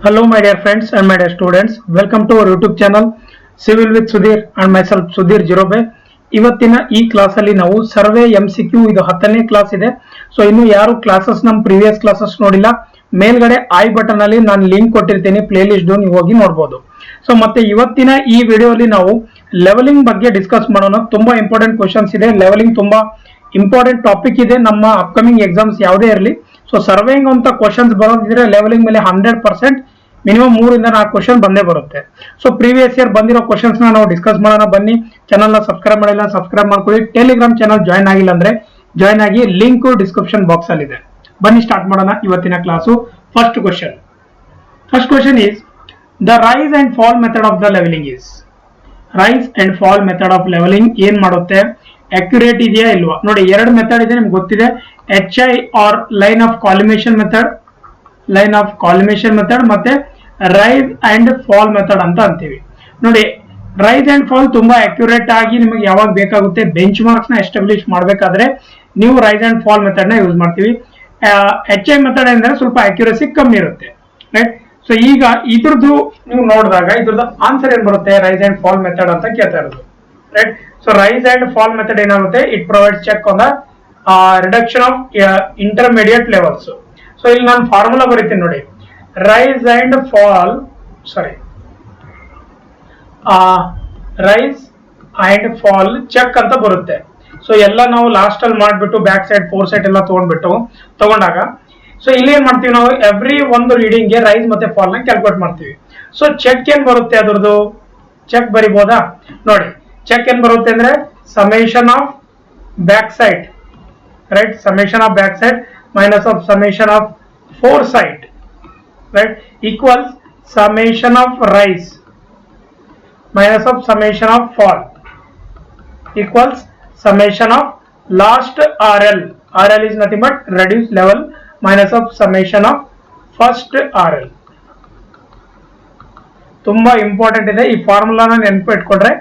Hello, my dear friends and my dear students. Welcome to our YouTube channel Civil with Sudhir and myself Sudhir Jirobe. ಇವತ್ತಿನ ಈ class ಅಲ್ಲಿ ನಾವು survey MCQ ಇದು 10ನೇ class ಇದೆ. So ಇನ್ನು ಯಾರು classes ನಮ್ಮ ಪ್ರೀವಿಯಸ್ ಕ್ಲಾಸಸ್ ನೋಡಿಲ್ಲ, ಮೇಲ್ಗಡೆ ಐ ಬಟನ್ ಅಲ್ಲಿ ನಾನು ಲಿಂಕ್ ಕೊಟ್ಟಿರ್ತೀನಿ, ಪ್ಲೇ ಲಿಸ್ಟ್ ನೀವು ಹೋಗಿ ನೋಡಬಹುದು. ಸೊ ಮತ್ತೆ ಇವತ್ತಿನ ಈ ವಿಡಿಯೋ ಅಲ್ಲಿ ನಾವು ಲೆವೆಲಿಂಗ್ ಬಗ್ಗೆ ಡಿಸ್ಕಸ್ ಮಾಡೋಣ. ತುಂಬಾ ಇಂಪಾರ್ಟೆಂಟ್ ಕ್ವಶನ್ಸ್ ಇದೆ. ಲೆವೆಲಿಂಗ್ ತುಂಬಾ ಇಂಪಾರ್ಟೆಂಟ್ ಟಾಪಿಕ್ ಇದೆ ನಮ್ಮ ಅಪ್ಕಮಿಂಗ್ ಎಕ್ಸಾಮ್ಸ್ ಯಾವುದೇ ಇರಲಿ. ಸೊ ಸರ್ವೇಯಿಂಗ್ ಅಂತ ಕ್ವಶನ್ಸ್ ಬರೋದಿದ್ರೆ ಲೆವೆಲಿಂಗ್ ಮೇಲೆ 100% ಮಿನಿಮಮ್ 3 ಇಂದ 4 ಕ್ವಶನ್ ಬಂದೇ ಬರುತ್ತೆ. ಸೊ ಪ್ರೀವಿಯಸ್ ಇಯರ್ ಬಂದಿರೋ ಕ್ವಶನ್ಸ್ ನಾವು ಡಿಸ್ಕಸ್ ಮಾಡೋಣ ಬನ್ನಿ. ಚಾನಲ್ ನ ಸಬ್ಸ್ಕ್ರೈಬ್ ಮಾಡಿಲ್ಲ ಸಬ್ಸ್ಕ್ರೈಬ್ ಮಾಡ್ಕೊಳ್ಳಿ. ಟೆಲಿಗ್ರಾಮ್ ಚಾನಲ್ ಜಾಯ್ನ್ ಆಗಿಲ್ಲ ಅಂದ್ರೆ ಜಾಯ್ನ್ ಆಗಿ, ಲಿಂಕ್ ಡಿಸ್ಕ್ರಿಪ್ಷನ್ ಬಾಕ್ಸ್ ಅಲ್ಲಿ ಇದೆ. ಬನ್ನಿ ಸ್ಟಾರ್ಟ್ ಮಾಡೋಣ ಇವತ್ತಿನ class. First question is the rise and fall method of the levelling is. Rise and fall method of levelling ಏನ್ ಮಾಡುತ್ತೆ, ಅಕ್ಯುರೇಟ್ ಇದೆಯಾ ಇಲ್ವಾ ನೋಡಿ. ಎರಡು ಮೆಥಡ್ ಇದೆ ನಿಮ್ಗೆ ಗೊತ್ತಿದೆ, HI or line of collimation method ಮತ್ತೆ ರೈಸ್ ಅಂಡ್ ಫಾಲ್ ಮೆಥಡ್ ಅಂತ ಅಂತೀವಿ ನೋಡಿ. ರೈಸ್ ಅಂಡ್ ಫಾಲ್ ತುಂಬಾ ಅಕ್ಯುರೇಟ್ ಆಗಿ ನಿಮಗೆ ಯಾವಾಗ ಬೇಕಾಗುತ್ತೆ, ಬೆಂಚ್ ಮಾರ್ಕ್ಸ್ ನ ಎಸ್ಟಾಬ್ಲಿಷ್ ಮಾಡಬೇಕಾದ್ರೆ ನೀವು ರೈಸ್ ಅಂಡ್ ಫಾಲ್ ಮೆಥಡ್ ನ ಯೂಸ್ ಮಾಡ್ತೀವಿ. HI ಮೆಥಡ್ ಅಂದ್ರೆ ಸ್ವಲ್ಪ ಅಕ್ಯುರಸಿ ಕಮ್ಮಿ ಇರುತ್ತೆ, ರೈಟ್. ಸೊ ಈಗ ಇದ್ರದ್ದು ನೀವು ನೋಡಿದಾಗ ಇದ್ರದ್ದು ಆನ್ಸರ್ ಏನ್ ಬರುತ್ತೆ, ರೈಸ್ ಅಂಡ್ ಫಾಲ್ ಮೆಥಡ್ ಅಂತ ಕೇಳ್ತಾ ಇರೋದು, right. So rise and fall method ಏನಾಗುತ್ತೆ, it provides check on the reduction of intermediate levels. So ಇಲ್ಲಿ ನಾನು ಫಾರ್ಮುಲಾ ಬರೀತೀನಿ ನೋಡಿ, ರೈಸ್ ಅಂಡ್ ಫಾಲ್ ಚೆಕ್ ಅಂತ ಬರುತ್ತೆ. ಸೊ ಎಲ್ಲ ನಾವು ಲಾಸ್ಟ್ ಅಲ್ಲಿ ಮಾಡ್ಬಿಟ್ಟು ಬ್ಯಾಕ್ ಸೈಡ್ ಫೋರ್ ಸೈಡ್ ಎಲ್ಲ ತಗೊಂಡಾಗ ಸೊ ಇಲ್ಲಿ ಏನ್ ಮಾಡ್ತೀವಿ ನಾವು, ಎವ್ರಿ ಒಂದು ರೀಡಿಂಗ್ ಗೆ ರೈಸ್ ಮತ್ತೆ ಫಾಲ್ ನ ಕ್ಯಾಲ್ಕುಲೇಟ್ ಮಾಡ್ತೀವಿ. ಸೊ ಚೆಕ್ ಏನ್ ಬರುತ್ತೆ, ಅದ್ರದ್ದು ಚೆಕ್ ಬರಿಬೋದಾ ನೋಡಿ. ಚೆಕ್ ಏನ್ ಬರುತ್ತೆ ಅಂದ್ರೆ summation of back side, right, summation of back side minus of summation of fore side, right, equals summation of rise minus of summation of fall equals summation of last RL. RL is nothing but reduced level minus of summation of first RL. ತುಂಬಾ important ಇದೆ, ಈ ಫಾರ್ಮುಲಾನ ನೆನಪು ಇಟ್ಕೊಂಡ್ರೆ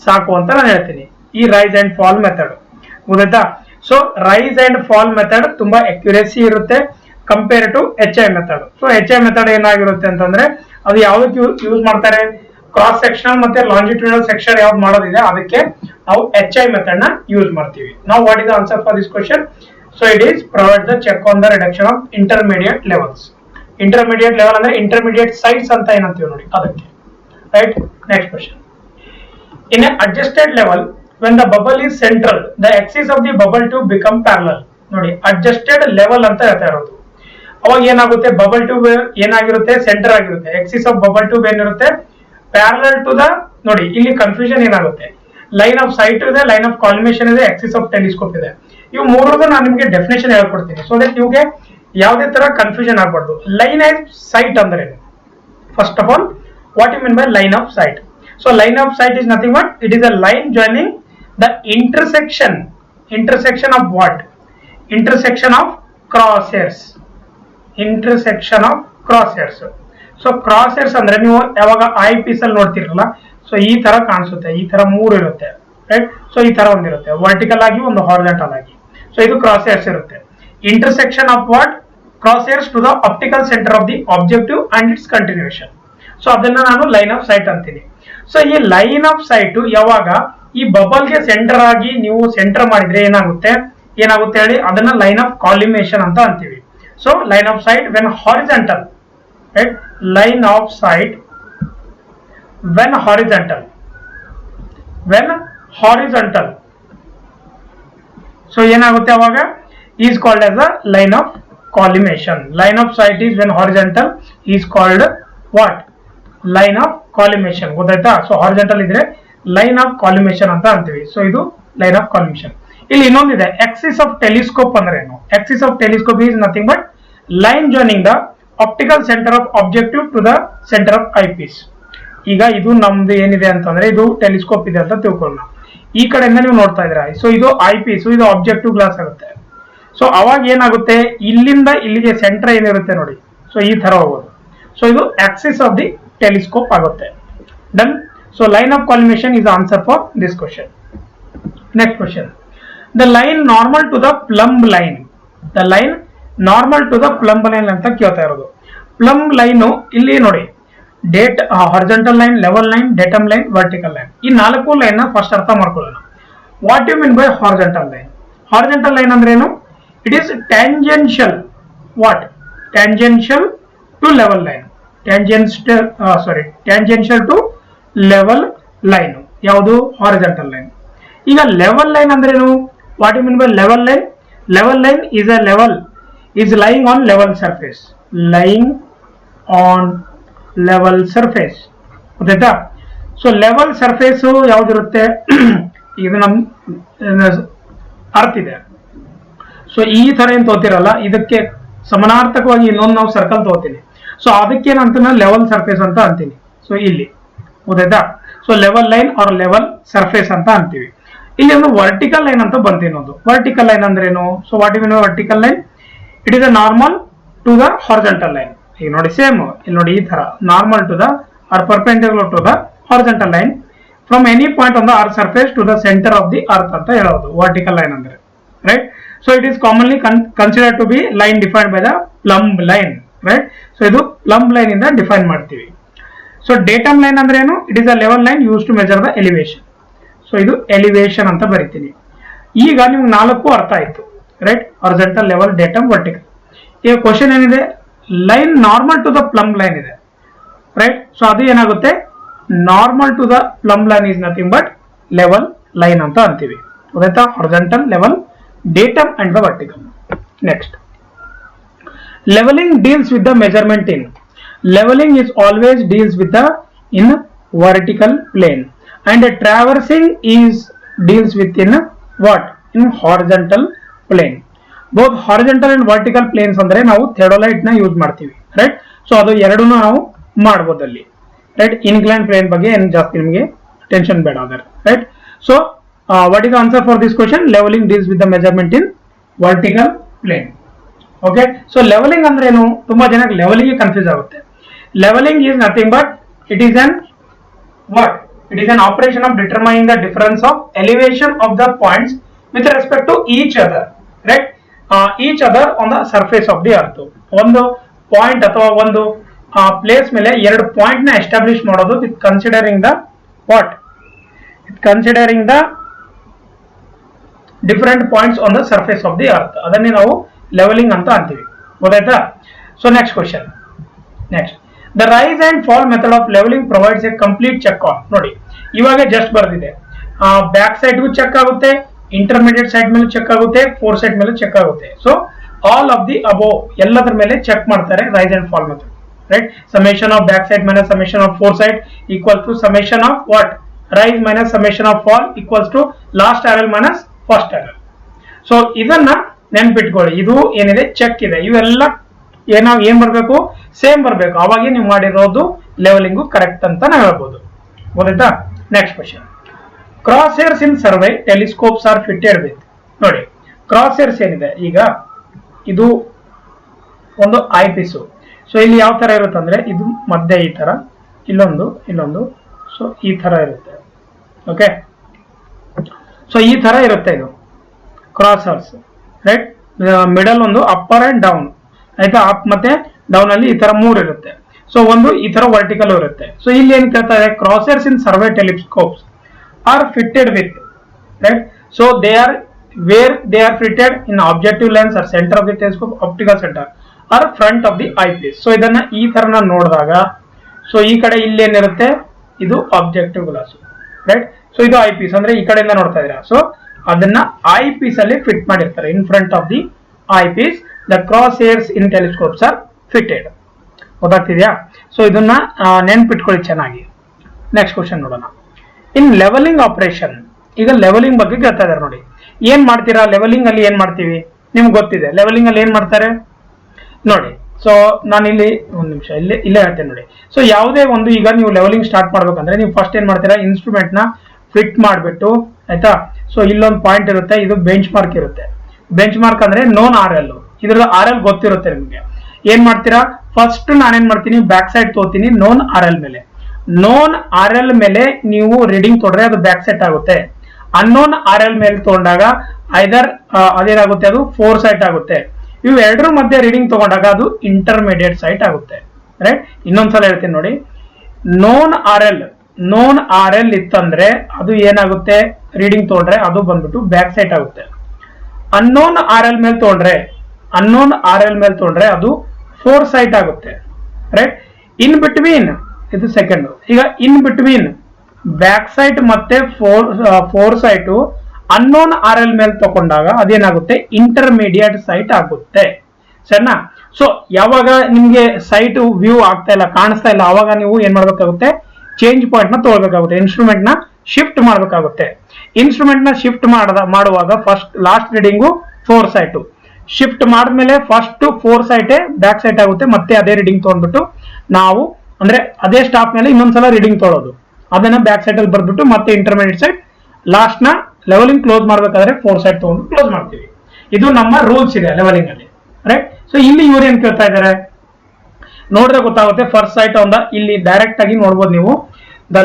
ಸಾಕು ಅಂತ ನಾನು ಹೇಳ್ತೀನಿ. ಈ ರೈಸ್ ಅಂಡ್ ಫಾಲ್ ಮೆಥಡ್ ಗೊತ್ತಾಯ್ತಾ. So rise and fall method ತುಂಬಾ ಅಕ್ಯುರೇಸಿ ಇರುತ್ತೆ compare to HI method. So HI method ಏನಾಗಿರುತ್ತೆ ಅಂತಂದ್ರೆ ಅದು ಯಾವ್ದಕ್ಕೆ ಯೂಸ್ ಮಾಡ್ತಾರೆ, ಕ್ರಾಸ್ ಸೆಕ್ಷನಲ್ ಮತ್ತೆ ಲಾಂಜಿಟ್ಯೂಡಲ್ ಸೆಕ್ಷನ್ ಯಾವ್ದು ಮಾಡೋದಿದೆ ಅದಕ್ಕೆ ನಾವು HI ಮೆಥಡ್ ನ ಯೂಸ್ ಮಾಡ್ತೀವಿ. ನಾವು what is the answer for this question. So it is provide the check on the reduction of intermediate levels. Intermediate level ಅಂದ್ರೆ ಇಂಟರ್ಮೀಡಿಯೇಟ್ ಸೈಡ್ಸ್ ಅಂತ ಏನಂತೀವಿ ನೋಡಿ ಅದಕ್ಕೆ, right. Next question, in a adjusted level when the bubble is central the axis of the bubble tube become parallel. ನೋಡಿ adjusted level ಅಂತ ಹೇಳ್ತಾ ಇರೋದು. ಅವಾಗ ಏನಾಗುತ್ತೆ, ಬಬಲ್ ಟ್ಯೂಬ್ ಏನಾಗಿರುತ್ತೆ, ಸೆಂಟರ್ ಆಗಿರುತ್ತೆ. ಎಕ್ಸಿಸ್ ಆಫ್ ಬಬಲ್ ಟ್ಯೂಬ್ ಏನಿರುತ್ತೆ, ಪ್ಯಾರಲಲ್ ಟು ದ, ನೋಡಿ ಇಲ್ಲಿ ಕನ್ಫ್ಯೂಷನ್ ಏನಾಗುತ್ತೆ, ಲೈನ್ ಆಫ್ ಸೈಟ್ ಇದೆ, ಲೈನ್ ಆಫ್ ಕಾಲಿಮೇಷನ್ ಇದೆ, ಎಕ್ಸಿಸ್ ಆಫ್ ಟೆಲಿಸ್ಕೋಪ್ ಇದೆ. ಇವು ಮೂರದ್ದು ನಾನು ನಿಮಗೆ ಡೆಫಿನೇಷನ್ ಹೇಳ್ಕೊಡ್ತೀನಿ ಸೊ ದಟ್ ಇವ್ಗೆ ಯಾವುದೇ ತರ ಕನ್ಫ್ಯೂಷನ್ ಆಗಬಾರ್ದು. ಲೈನ್ ಆಫ್ ಸೈಟ್ ಅಂದ್ರೆ first of all what you mean by line of sight. So line of sight is nothing but it is a line joining the intersection of what, intersection of crosshairs. So cross hairs ಅಂದ್ರೆ ನೀವು ಯಾವಾಗ I piece ಅಲ್ಲಿ ನೋಡ್ತಿರಲ್ಲ, so ಈ ತರ ಕಾಣಿಸುತ್ತೆ, ಈ ತರ ಮೂರು ಇರುತ್ತೆ, ರೈಟ್. ಸೊ ಈ ತರ ಒಂದಿರುತ್ತೆ ವರ್ಟಿಕಲ್ ಆಗಿ, ಒಂದು ಹಾರಿಜಾಂಟಲ್ ಆಗಿ. ಸೊ ಇದು ಕ್ರಾಸ್ ಹೇರ್ಸ್ ಇರುತ್ತೆ. Intersection of what, cross hairs to the optical centre of the objective and its continuation. So ಅದನ್ನ ನಾನು ಲೈನ್ ಆಫ್ ಸೈಟ್ ಅಂತೀನಿ. ಸೊ ಈ ಲೈನ್ ಆಫ್ ಸೈಟ್ ಯಾವಾಗ ಈ ಬಬಲ್ಗೆ ಸೆಂಟರ್ ಆಗಿ ನೀವು ಸೆಂಟರ್ ಮಾಡಿದ್ರೆ ಏನಾಗುತ್ತೆ ಹೇಳಿ, ಅದನ್ನ ಲೈನ್ ಆಫ್ ಕಾಲಿಮೇಷನ್ ಅಂತ ಅಂತೀವಿ. So line of sight when horizontal, right, line of sight when horizontal so ಏನಾಗುತ್ತೆ ಅವಾಗ, is called as a line of collimation. Line of sight is when horizontal is called what, line of collimation. ಗೊತ್ತಾಯ್ತಾ. So horizontal ಇದ್ರೆ line of collimation ಅಂತ ಅಂತೀವಿ. So ಇದು line of ಕಾಲಿಮೇಷನ್. ಇಲ್ಲಿ ಇನ್ನೊಂದಿದೆ, Axis of telescope ಅಂದ್ರೆ ಏನು. Axis of telescope is nothing but line joining the optical centre of objective to the centre of I piece. ಈಗ ಇದು ನಮ್ದು ಏನಿದೆ ಅಂತಂದ್ರೆ ಇದು ಟೆಲಿಸ್ಕೋಪ್ ಇದೆ ಅಂತ ತಿಳ್ಕೊಳ್ಳೋಣ. ಈ ಕಡೆಯಿಂದ ನೀವು ನೋಡ್ತಾ ಇದ್ದೀರಾ, ಸೊ ಇದು ಐ ಪೀಸ್, ಇದು ಆಬ್ಜೆಕ್ಟಿವ್ ಗ್ಲಾಸ್ ಆಗುತ್ತೆ. ಸೊ ಅವಾಗ ಏನಾಗುತ್ತೆ, ಇಲ್ಲಿಂದ ಇಲ್ಲಿಗೆ ಸೆಂಟರ್ ಏನಿರುತ್ತೆ ನೋಡಿ, ಸೊ ಈ ತರ ಹೋಗೋದು. ಸೊ ಇದು ಆಕ್ಸಿಸ್ ಆಫ್ ದಿ ಟೆಲಿಸ್ಕೋಪ್ ಆಗುತ್ತೆ. Done. So line of collimation is the answer for this question. Next question, the line normal to the plumb line. The line normal to the plumb line ಅಂತ ಕೇಳ್ತಾ ಇರೋದು. Plumb line ಇಲ್ಲಿ ನೋಡಿ, ಡೇಟ್ horizontal line, level line, datum line, vertical line, ಈ 4 line first ಅರ್ಥ ಮಾಡ್ಕೊಳ್ಳೋಣ. What you mean by horizontal line? Horizontal line ಅಂದ್ರೆ ಏನು? It is tangential, what? Tangential to level line, tangential to level line ಯಾವುದು? Horizontal line. ಈಗ level line ಅಂದ್ರೆ ಏನು? What you mean by level line? Level line is a level, is lying on level surface, lying on level surface. ಗೊತ್ತಾಯ್ತಾ? So level surface ಯಾವ್ದಿರುತ್ತೆ? ಇದು ನಮ್ ಅರ್ಥ ಇದೆ. ಸೊ ಈ ತರ ಏನ್ ತೋತಿರಲ್ಲ, ಇದಕ್ಕೆ ಸಮಾನಾರ್ಥಕವಾಗಿ ಇನ್ನೊಂದು ನಾವು ಸರ್ಕಲ್ ತಗೋತೀನಿ. ಸೊ ಅದಕ್ಕೇನಂತ ಲೆವೆಲ್ ಸರ್ಫೇಸ್ ಅಂತ ಅಂತೀನಿ. ಸೊ ಇಲ್ಲಿ ಗೊತ್ತಾಯ್ತಾ? So level line or level surface ಅಂತ ಅಂತೀವಿ. ಇಲ್ಲಿ ಒಂದು ವರ್ಟಿಕಲ್ ಲೈನ್ ಅಂತ ಬಂತು ಇನ್ನೊಂದು. ವರ್ಟಿಕಲ್ ಲೈನ್ ಅಂದ್ರೆ ಏನು? So what you mean vertical line? It is a normal to the horizontal line. ಈಗ ನೋಡಿ ಸೇಮ್ ಇಲ್ಲಿ ನೋಡಿ, ಈ ತರ normal to the or perpendicular to the horizontal line from any point on the earth surface to the centre of the earth ಅಂತ ಹೇಳೋದು vertical line ಅಂದ್ರೆ, right? So it is commonly consider to be line defined by the plumb line, right? So ಇದು plumb line ಇಂದ define ಮಾಡ್ತೀವಿ. So datum line ಅಂದ್ರೆ ಏನು? It is a level line use to measure the elevation. So ಇದು elevation ಅಂತ ಬರಿತೀನಿ. ಈಗ ನಿಮ್ಗೆ 4 ಅರ್ಥ ಆಯ್ತು, right? Horizontal, level, datum, vertical. ಈಗ ಕ್ವಶನ್ ಏನಿದೆ? Line normal to the plumb line ಇದೆ, ರೈಟ್? ಸೊ ಅದು ಏನಾಗುತ್ತೆ? Normal to the plumb line is nothing but level line ಅಂತ ಅಂತೀವಿ. ಗೊತ್ತಾಯ್ತಾ? Horizontal, level, datum and the vertical. Next, levelling deals with the measurement in. Leveling is always deals with the in vertical plane, and traversing is deals with in what? In horizontal plane. Both horizontal and vertical planes ಅಂದ್ರೆ ನಾವು ಥೆಡೋಲೈಟ್ ನ use ಮಾಡ್ತೀವಿ, right? So ಅದು ಎರಡನ್ನೂ ನಾವು ಮಾಡಬಹುದು ಅಲ್ಲಿ, right? Incline plane ಬಗ್ಗೆ ಏನು ಜಾಸ್ತಿ ನಿಮಗೆ ಟೆನ್ಷನ್ ಬೇಡ ಅದರ, right? So what is answer for this question? Levelling deals with the measurement in vertical plane. Okay, so levelling ಅಂದ್ರೆ ಏನು? ತುಂಬಾ ಜನಕ್ಕೆ ಲೆವೆಲಿಂಗ್ ಕನ್ಫ್ಯೂಸ್ ಆಗುತ್ತೆ. Leveling is nothing but it is an what? It is an operation of determining the difference of elevation of the points with respect to each other, right? Each other on the surface of the earth. ಒಂದು point ಅಥವಾ ಒಂದು place ಮೇಲೆ 2 point ನ establish ಮಾಡೋದು with considering the what? With considering the different points on the surface of the earth. ಅದನ್ನೇ ನಾವು levelling ಅಂತ ಅಂತೀವಿ. ಗೊತ್ತಾಯ್ತಾ? So next question. Next, the rise and fall method of levelling provides a complete check on. ನೋಡಿ, ಇವಾಗ just ಬರ್ದಿದೆ. Back ಸೈಡ್ಗೂ check ಆಗುತ್ತೆ, ಇಂಟರ್ಮೀಡಿಯೇಟ್ ಸೈಡ್ ಮೇಲೆ ಚೆಕ್ ಆಗುತ್ತೆ, ಫೋರ್ ಸೈಡ್ ಮೇಲೆ ಚೆಕ್ ಆಗುತ್ತೆ. So all of the above ಎಲ್ಲದರ ಮೇಲೆ ಚೆಕ್ ಮಾಡ್ತಾರೆ rise and fall method, right? Summation of back side minus summation of fore side equal to summation of what? Rise minus summation of fall equals to last RL minus first RL. So ಇದನ್ನ ನೆನ್ಪಿಟ್ಕೊಳ್ಳಿ. ಇದು ಏನಿದೆ check ಇದೆ, ಇವೆಲ್ಲ ಏನ್ ಬರ್ಬೇಕು? Same ಬರ್ಬೇಕು. ಅವಾಗೇ ನೀವು ಮಾಡಿರೋದು ಲೆವೆಲಿಂಗು ಕರೆಕ್ಟ್ ಅಂತ ನಾವು ಹೇಳ್ಬೋದು. ಗೊತ್ತಾಯ್ತಾ? Next question. Cross hairs in survey telescopes are fitted with. ನೋಡಿ, ಕ್ರಾಸ್ ಹೇರ್ಸ್ ಏನಿದೆ, ಈಗ ಇದು ಒಂದು ಐ ಪೀಸು. ಸೊ ಇಲ್ಲಿ ಯಾವ ತರ ಇರುತ್ತೆ ಅಂದ್ರೆ, ಇದು ಮಧ್ಯೆ ಈ ತರ, ಇಲ್ಲೊಂದು ಸೊ ಈ ತರ ಇರುತ್ತೆ. ಓಕೆ, ಸೊ ಈ ತರ ಇರುತ್ತೆ ಇದು ಕ್ರಾಸ್ ಹೇರ್ಸ್, ರೈಟ್? ಮಿಡಲ್ ಒಂದು ಅಪ್ಪರ್ ಅಂಡ್ ಡೌನ್, ಆಯ್ತಾ? ಅಪ್ ಮತ್ತೆ ಡೌನ್ ಅಲ್ಲಿ ಈ ತರ 3 ಇರುತ್ತೆ. ಸೊ ಒಂದು ಈ ತರ ವರ್ಟಿಕಲ್ ಇರುತ್ತೆ. ಸೊ ಇಲ್ಲಿ ಏನ್ ಕೇಳ್ತಾ ಇದೆ? Crosshairs in survey telescopes are fitted with, right? So they are where they are fitted in objective lens or centre of the telescope, optical centre or front of the eyepiece. So ಇದನ್ನ ಈ ತರ ನೋಡಿದಾಗ, so ಈ ಕಡೆ ಇಲ್ಲಿ ಏನಿರುತ್ತೆ? ಇದು objective glass, right? So ಇದು ಐ ಪೀಸ್ ಅಂದ್ರೆ ಈ ಕಡೆಯಿಂದ ನೋಡ್ತಾ ಇದೀರಾ. ಸೊ ಅದನ್ನ ಐ ಪೀಸ್ ಅಲ್ಲಿ ಫಿಟ್ ಮಾಡಿರ್ತಾರೆ, in front of the eyepiece. The crosshairs in telescopes are fitted. ಗೊತ್ತಾಗ್ತಿದ್ಯಾ? ಸೊ ಇದನ್ನ ನೆನ್ಪಿಟ್ಕೊಳ್ಳಿ ಚೆನ್ನಾಗಿ. ನೆಕ್ಸ್ಟ್ ಕ್ವಶನ್ ನೋಡೋಣ. ಇನ್ ಲೆವೆಲಿಂಗ್ ಆಪರೇಷನ್, ಈಗ ಲೆವೆಲಿಂಗ್ ಬಗ್ಗೆ ಕೇಳ್ತಾ ಇದಾರೆ. ನೋಡಿ, ಏನ್ ಮಾಡ್ತೀರಾ ಲೆವೆಲಿಂಗ್ ಅಲ್ಲಿ? ಏನ್ ಮಾಡ್ತೀವಿ ನಿಮ್ಗೆ ಗೊತ್ತಿದೆ. ಲೆವೆಲಿಂಗ್ ಅಲ್ಲಿ ಏನ್ ಮಾಡ್ತಾರೆ ನೋಡಿ. ಸೊ ನಾನು ಇಲ್ಲಿ ಒಂದು ನಿಮಿಷ ಇಲ್ಲೇ ಹೇಳ್ತೇನೆ ನೋಡಿ. ಸೊ ಯಾವುದೇ ಒಂದು, ಈಗ ನೀವು ಲೆವೆಲಿಂಗ್ ಸ್ಟಾರ್ಟ್ ಮಾಡ್ಬೇಕಂದ್ರೆ ನೀವು ಫಸ್ಟ್ ಏನ್ ಮಾಡ್ತೀರಾ? ಇನ್ಸ್ಟ್ರೂಮೆಂಟ್ ನ ಫಿಟ್ ಮಾಡ್ಬಿಟ್ಟು, ಆಯ್ತಾ? ಸೊ ಇಲ್ಲೊಂದು ಪಾಯಿಂಟ್ ಇರುತ್ತೆ, ಇದು ಬೆಂಚ್ ಮಾರ್ಕ್ ಇರುತ್ತೆ. ಬೆಂಚ್ ಮಾರ್ಕ್ ಅಂದ್ರೆ ನೋನ್ ಆರ್ ಎಲ್. ಇದ್ರದ್ದು ಆರ್ ಎಲ್ ಗೊತ್ತಿರುತ್ತೆ ನಿಮ್ಗೆ. ಏನ್ ಮಾಡ್ತೀರಾ? ಫಸ್ಟ್ ನಾನೇನ್ ಮಾಡ್ತೀನಿ? ಬ್ಯಾಕ್ ಸೈಡ್ ತೋತೀನಿ ನೋನ್ ಆರ್ ಎಲ್ ಮೇಲೆ. ನೋನ್ ಆರ್ ಎಲ್ ಮೇಲೆ ನೀವು ರೀಡಿಂಗ್ ತೊಗೊಂಡ್ರೆ ಅದು ಬ್ಯಾಕ್ ಸೈಡ್ ಆಗುತ್ತೆ. ಅನ್ನೋನ್ ಆರ್ ಎಲ್ ಮೇಲೆ ತಗೊಂಡಾಗ ಐದರ್ ಅದೇನಾಗುತ್ತೆ? ಅದು ಫೋರ್ ಸೈಟ್ ಆಗುತ್ತೆ. ಇವು ಎರಡರ ಮಧ್ಯೆ ರೀಡಿಂಗ್ ತಗೊಂಡಾಗ ಅದು ಇಂಟರ್ಮೀಡಿಯೇಟ್ ಸೈಟ್ ಆಗುತ್ತೆ. ರೈಟ್. ಇನ್ನೊಂದ್ಸಲ ಹೇಳ್ತೀನಿ ನೋಡಿ, ನೋನ್ ಆರ್ ಎಲ್ ಇತ್ತಂದ್ರೆ ಅದು ಏನಾಗುತ್ತೆ, ರೀಡಿಂಗ್ ತೊಗೊಂಡ್ರೆ ಅದು ಬಂದ್ಬಿಟ್ಟು ಬ್ಯಾಕ್ ಸೈಡ್ ಆಗುತ್ತೆ. ಅನ್ನೋನ್ ಆರ್ ಎಲ್ ಮೇಲೆ ತೊಗೊಂಡ್ರೆ ಅದು ಫೋರ್ ಸೈಟ್ ಆಗುತ್ತೆ, ರೈಟ್. ಇನ್ ಬಿಟ್ವೀನ್ ಇದು ಸೆಕೆಂಡ್. ಈಗ ಇನ್ ಬಿಟ್ವೀನ್ ಬ್ಯಾಕ್ ಸೈಟ್ ಮತ್ತೆ fore sight unknown R L ಮೇಲೆ ತಗೊಂಡಾಗ ಅದೇನಾಗುತ್ತೆ, ಇಂಟರ್ಮೀಡಿಯೇಟ್ ಸೈಟ್ ಆಗುತ್ತೆ, ಸರಿನಾ. ಸೊ ಯಾವಾಗ ನಿಮ್ಗೆ ಸೈಟ್ ವ್ಯೂ ಆಗ್ತಾ ಇಲ್ಲ, ಕಾಣಿಸ್ತಾ ಇಲ್ಲ, ಅವಾಗ ನೀವು ಏನ್ ಮಾಡ್ಬೇಕಾಗುತ್ತೆ, ಚೇಂಜ್ ಪಾಯಿಂಟ್ ನ ತಗೊಳ್ಬೇಕಾಗುತ್ತೆ, ಇನ್ಸ್ಟ್ರೂಮೆಂಟ್ ನ ಶಿಫ್ಟ್ ಮಾಡ್ಬೇಕಾಗುತ್ತೆ. ಇನ್ಸ್ಟ್ರೂಮೆಂಟ್ ನ ಶಿಫ್ಟ್ ಮಾಡುವಾಗ first last reading four site, shift ಮಾಡಿದ್ಮೇಲೆ ಫಸ್ಟ್ ಫೋರ್ ಸೈಟೇ ಬ್ಯಾಕ್ ಸೈಟ್ ಆಗುತ್ತೆ. ಮತ್ತೆ ಅದೇ ರೀಡಿಂಗ್ ತಗೊಂಡ್ಬಿಟ್ಟು ನಾವು ಅಂದ್ರೆ ಅದೇ ಸ್ಟಾಪ್ ಮೇಲೆ ಇನ್ನೊಂದ್ಸಲ ರೀಡಿಂಗ್ ತೊಗೊಳೋದು, ಅದನ್ನ ಬ್ಯಾಕ್ ಸೈಡ್ ಅಲ್ಲಿ ಬರ್ಬಿಟ್ಟು ಮತ್ತೆ ಇಂಟರ್ಮೀಡಿಯೇಟ್ ಸೈಡ್ ಲಾಸ್ಟ್ ನ ಲೆವೆಲಿಂಗ್ ಕ್ಲೋಸ್ ಮಾಡ್ಬೇಕಾದ್ರೆ ಫೋರ್ ಸೈಡ್ ತಗೊಂಡು ಕ್ಲೋಸ್ ಮಾಡ್ತೀವಿ. ಇದು ನಮ್ಮ ರೂಲ್ಸ್ ಇದೆ ಲೆವೆಲಿಂಗ್ ಅಲ್ಲಿ, ರೈಟ್. ಸೊ ಇಲ್ಲಿ ಇವ್ರು ಏನ್ ಕೇಳ್ತಾ ಇದ್ದಾರೆ ನೋಡಿದ್ರೆ ಗೊತ್ತಾಗುತ್ತೆ. ಫಸ್ಟ್ ಸೈಟ್ ಇಲ್ಲಿ ಡೈರೆಕ್ಟ್ ಆಗಿ ನೋಡ್ಬೋದು ನೀವು, the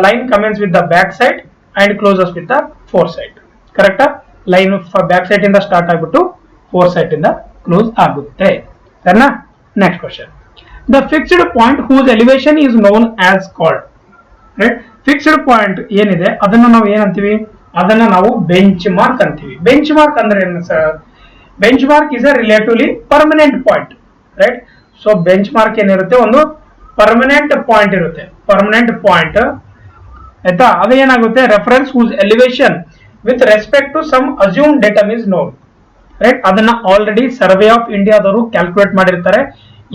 line commences with the back side and closes with the fore side. ಕರೆಕ್ಟಾ? ಲೈನ್ ಬ್ಯಾಕ್ ಸೈಡ್ ಇಂದ ಸ್ಟಾರ್ಟ್ ಆಗ್ಬಿಟ್ಟು ಫೋರ್ ಸೈಡ್ ಇಂದ ಕ್ಲೋಸ್ ಆಗುತ್ತೆ, ಸರಿನಾ. Next question, the fixed point whose elevation is known as called, right. Fixed point ಏನಿದೆ ಅದನ್ನ ನಾವು ಏನಂತೀವಿ, ಅದನ್ನ ನಾವು ಬೆಂಚ್ ಮಾರ್ಕ್ ಅಂತೀವಿ. ಬೆಂಚ್ ಮಾರ್ಕ್ ಅಂದ್ರೆ ಏನು sir? Bench mark is a relatively permanent point, right. So bench mark ಏನಿರುತ್ತೆ, ಒಂದು ಪರ್ಮನೆಂಟ್ ಪಾಯಿಂಟ್ ಇರುತ್ತೆ, ಪರ್ಮನೆಂಟ್ ಪಾಯಿಂಟ್, ಆಯ್ತಾ. ಅದು ಏನಾಗುತ್ತೆ, reference whose elevation with respect to some assume datum is known, right. ಅದನ್ನ ಆಲ್ರೆಡಿ ಸರ್ವೆ ಆಫ್ ಇಂಡಿಯಾದವರು calculate ಮಾಡಿರ್ತಾರೆ.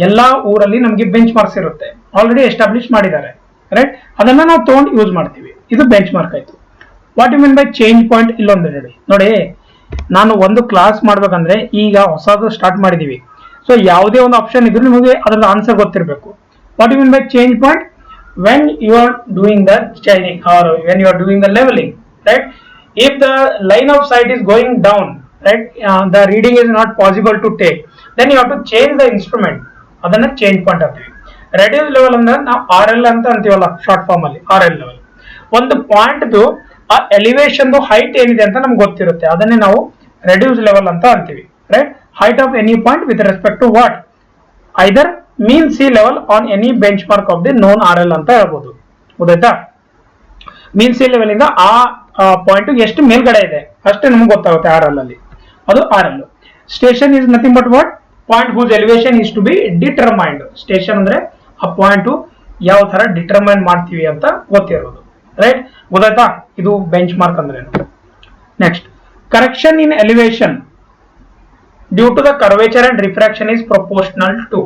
ಎಲ್ಲಾ ಊರಲ್ಲಿ ನಮಗೆ ಬೆಂಚ್ ಮಾರ್ಕ್ಸ್ ಇರುತ್ತೆ, ಆಲ್ರೆಡಿ ಎಸ್ಟಾಬ್ಲಿಷ್ ಮಾಡಿದ್ದಾರೆ, ರೈಟ್. ಅದನ್ನ ನಾವು ತಗೊಂಡು ಯೂಸ್ ಮಾಡ್ತೀವಿ. ಇದು ಬೆಂಚ್ ಮಾರ್ಕ್ ಆಯ್ತು. What you mean by change point? ಇಲ್ಲೊಂದು ನೋಡಿ, ನಾನು ಒಂದು ಕ್ಲಾಸ್ ಮಾಡ್ಬೇಕಂದ್ರೆ ಈಗ ಹೊಸದು ಸ್ಟಾರ್ಟ್ ಮಾಡಿದೀವಿ. ಸೊ ಯಾವುದೇ ಒಂದು ಆಪ್ಷನ್ ಇದ್ರೂ ನಿಮಗೆ ಅದರ ಆನ್ಸರ್ ಗೊತ್ತಿರಬೇಕು. What you mean by change point? When you are doing the chaining or when you are doing the levelling, right. If the line of sight is going down, right, the reading is not possible to take, then you have to change the instrument. ಅದನ್ನ change point ಅಂತೀವಿ. Reduce level ಅಂದ್ರೆ ನಾವು R L ಅಂತ ಅಂತೀವಲ್ಲ short form ಅಲ್ಲಿ, R L level. ಒಂದು point ಆ elevation height ಏನಿದೆ ಅಂತ ನಮ್ಗೆ ಗೊತ್ತಿರುತ್ತೆ, ಅದನ್ನೇ ನಾವು ರೆಡ್ಯೂಸ್ ಲೆವೆಲ್ ಅಂತ ಅಂತೀವಿ, right. Height of any point with respect to what, either mean sea level on any bench mark of the known R L ಅಂತ ಹೇಳ್ಬೋದು. ಗೊತ್ತಾಯ್ತಾ? ಮೀನ್ ಸಿ ಲೆವೆಲ್ ಇಂದ ಆ ಪಾಯಿಂಟ್ ಎಷ್ಟು ಮೇಲ್ಗಡೆ ಇದೆ ಅಷ್ಟೇ ನಮ್ಗೆ ಗೊತ್ತಾಗುತ್ತೆ ಆರ್ ಎಲ್ ಅಲ್ಲಿ, ಅದು R L. Station is nothing but what, point whose elevation is to be determined. Station ಅಂದ್ರೆ ಆ ಪಾಯಿಂಟ್ ಯಾವ ತರ ಡಿಟರ್ಮೈನ್ ಮಾಡ್ತೀವಿ ಅಂತ ಗೊತ್ತಿರೋದು, ರೈಟ್. ಗೊತ್ತಾಯ್ತಾ? ಇದು ಬೆಂಚ್ ಮಾರ್ಕ್ ಅಂದ್ರೆ. Next, correction in elevation due to the curvature and refraction is proportional to,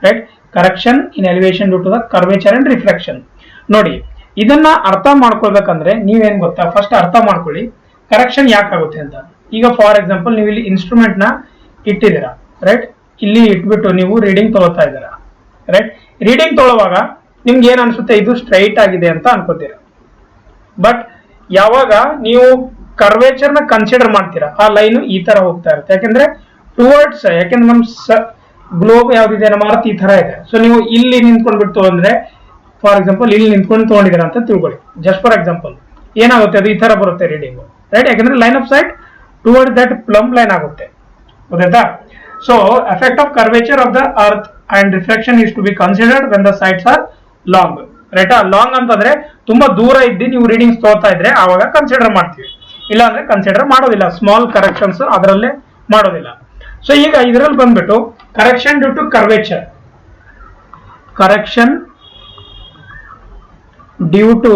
right. Correction in elevation due to the curvature and refraction. ನೋಡಿ, ಇದನ್ನ ಅರ್ಥ ಮಾಡ್ಕೊಳ್ಬೇಕಂದ್ರೆ ನೀವೇನ್ ಗೊತ್ತಾ, ಫಸ್ಟ್ ಅರ್ಥ ಮಾಡ್ಕೊಳ್ಳಿ ಕರೆಕ್ಷನ್ ಯಾಕಾಗುತ್ತೆ ಅಂತ. ಈಗ ಫಾರ್ ಎಕ್ಸಾಂಪಲ್ ನೀವು ಇಲ್ಲಿ ಇನ್ಸ್ಟ್ರೂಮೆಂಟ್ ನ ಇಟ್ಟಿದ್ದೀರಾ, ರೈಟ್. ಇಲ್ಲಿ ಇಟ್ಬಿಟ್ಟು ನೀವು ರೀಡಿಂಗ್ ತಗೋತಾ ಇದ್ದೀರಾ, ರೈಟ್. ರೀಡಿಂಗ್ ತೊಗೊಳ್ಳುವಾಗ ನಿಮ್ಗೆ ಏನ್ ಅನ್ಸುತ್ತೆ, ಇದು ಸ್ಟ್ರೈಟ್ ಆಗಿದೆ ಅಂತ ಅನ್ಕೋತೀರಾ. ಬಟ್ ಯಾವಾಗ ನೀವು ಕರ್ವೇಚರ್ ನ ಕನ್ಸಿಡರ್ ಮಾಡ್ತೀರಾ, ಆ ಲೈನ್ ಈ ತರ ಹೋಗ್ತಾ ಇರುತ್ತೆ. ಯಾಕಂದ್ರೆ ಟುವರ್ಡ್ಸ್, ಯಾಕಂದ್ರೆ ನಮ್ ಗ್ಲೋಬ್ ಯಾವ್ದಿದೆ, ನಮ್ಮ ಅರ್ಥ ಈ ತರ ಇದೆ. ಸೊ ನೀವು ಇಲ್ಲಿ ನಿಂತ್ಕೊಂಡ್ಬಿಟ್ಟು ಅಂದ್ರೆ ಫಾರ್ ಎಕ್ಸಾಂಪಲ್ ಇಲ್ಲಿ ನಿಂತ್ಕೊಂಡು ತಗೊಂಡಿದ್ದೀರಾ ಅಂತ ತಿಳ್ಕೊಳ್ಳಿ. ಜಸ್ಟ್ ಫಾರ್ ಎಕ್ಸಾಂಪಲ್ ಏನಾಗುತ್ತೆ, ಅದು ಈ ತರ ಬರುತ್ತೆ ರೀಡಿಂಗ್, ರೈಟ್. ಯಾಕಂದ್ರೆ line of sight towards that plumb line ಆಗುತ್ತೆ, ಗೊತ್ತಾಯ್ತಾ. So effect of curvature of the earth and reflection is to be considered when the sights are long, ರೈಟಾ. ಲಾಂಗ್ ಅಂತಂದ್ರೆ ತುಂಬಾ ದೂರ ಇದ್ದು ನೀವು ರೀಡಿಂಗ್ಸ್ ತಗೋತಾ ಇದ್ರೆ ಆವಾಗ ಕನ್ಸಿಡರ್ ಮಾಡ್ತೀವಿ, ಇಲ್ಲ ಅಂದ್ರೆ ಕನ್ಸಿಡರ್ ಮಾಡೋದಿಲ್ಲ. ಸ್ಮಾಲ್ ಕರೆಕ್ಷನ್ಸ್ ಅದರಲ್ಲೇ ಮಾಡೋದಿಲ್ಲ. ಸೊ ಈಗ ಇದರಲ್ಲಿ ಬಂದ್ಬಿಟ್ಟು correction due to curvature, correction due to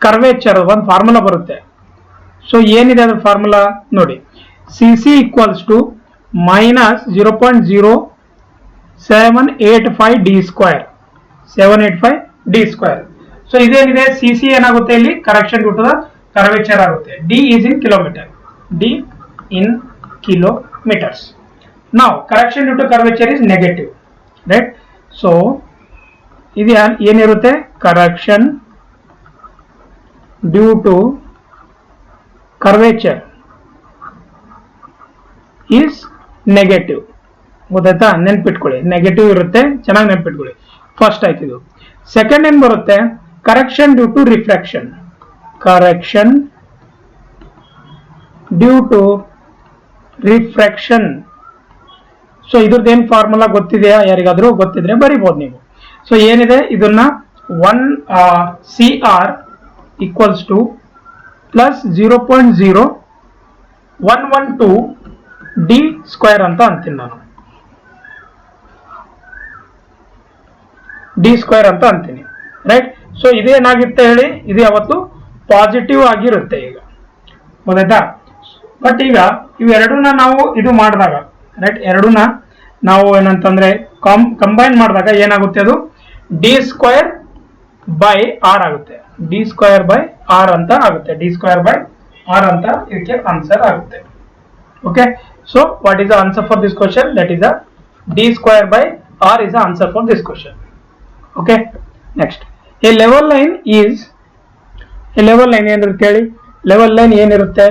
curvature ಒಂದು ಫಾರ್ಮುಲಾ ಬರುತ್ತೆ. ಸೊ ಏನಿದೆ ಅದ್ರ ಫಾರ್ಮುಲಾ ನೋಡಿ, C equals to minus 0.0785 D square, 785 D square. So ಇದೇನಿದೆ, ಸಿ ಏನಾಗುತ್ತೆ ಇಲ್ಲಿ correction due to the curvature ಆಗುತ್ತೆ. D is in kilometer, D in kilometers. ನಾವು correction due to curvature is negative, right. So ಇದು ಏನಿರುತ್ತೆ, correction due to curvature is negative. ಗೊತ್ತಾಯ್ತಾ? ನೆನ್ಪಿಟ್ಕೊಳ್ಳಿ, negative ಇರುತ್ತೆ, ಚೆನ್ನಾಗಿ ನೆನ್ಪಿಟ್ಕೊಳ್ಳಿ. ಫಸ್ಟ್ ಆಯ್ತು ಇದು. ಸೆಕೆಂಡ್ ಏನ್ ಬರುತ್ತೆ, correction due to refraction, correction due to refraction. So ಇದ್ರದ್ದೇನು ಫಾರ್ಮುಲಾ ಗೊತ್ತಿದೆಯಾ? ಯಾರಿಗಾದ್ರೂ ಗೊತ್ತಿದ್ರೆ ಬರಿಬಹುದು ನೀವು. ಸೊ ಏನಿದೆ, ಇದನ್ನ 1 CR equals to plus 0.0112 D square ಅಂತ ಅಂತೀನಿ ನಾನು. ಡಿ ಸ್ಕ್ವೇರ್ ಅಂತ ಅಂತೀನಿ, ರೈಟ್. ಸೊ ಇದೇನಾಗಿರುತ್ತೆ ಹೇಳಿ, ಇದು ಯಾವತ್ತು ಪಾಸಿಟಿವ್ ಆಗಿರುತ್ತೆ ಈಗ, ಗೊತ್ತಾಯ್ತಾ? ಬಟ್ ಈಗ ಇವೆರಡನ್ನ ನಾವು ಇದು ಮಾಡಿದಾಗ, ರೈಟ್, ಎರಡನ್ನ ನಾವು ಏನಂತಂದ್ರೆ ಕಂಬೈನ್ ಮಾಡಿದಾಗ ಏನಾಗುತ್ತೆ, ಅದು ಡಿ ಸ್ಕ್ವೇರ್ ಬೈ ಆರ್ ಆಗುತ್ತೆ. ಡಿ ಸ್ಕ್ವೇರ್ ಬೈ ಆರ್ ಅಂತ ಆಗುತ್ತೆ. ಡಿ ಸ್ಕ್ವೇರ್ ಬೈ ಆರ್ ಅಂತ ಇದಕ್ಕೆ ಆನ್ಸರ್ ಆಗುತ್ತೆ. Okay, so what is the answer for this question? That is the D square by R is the answer for this question. Okay, next, a level line is, a level line ಏನಿರುತ್ತೆ ಹೇಳಿ? Level line ಏನಿರುತ್ತೆ?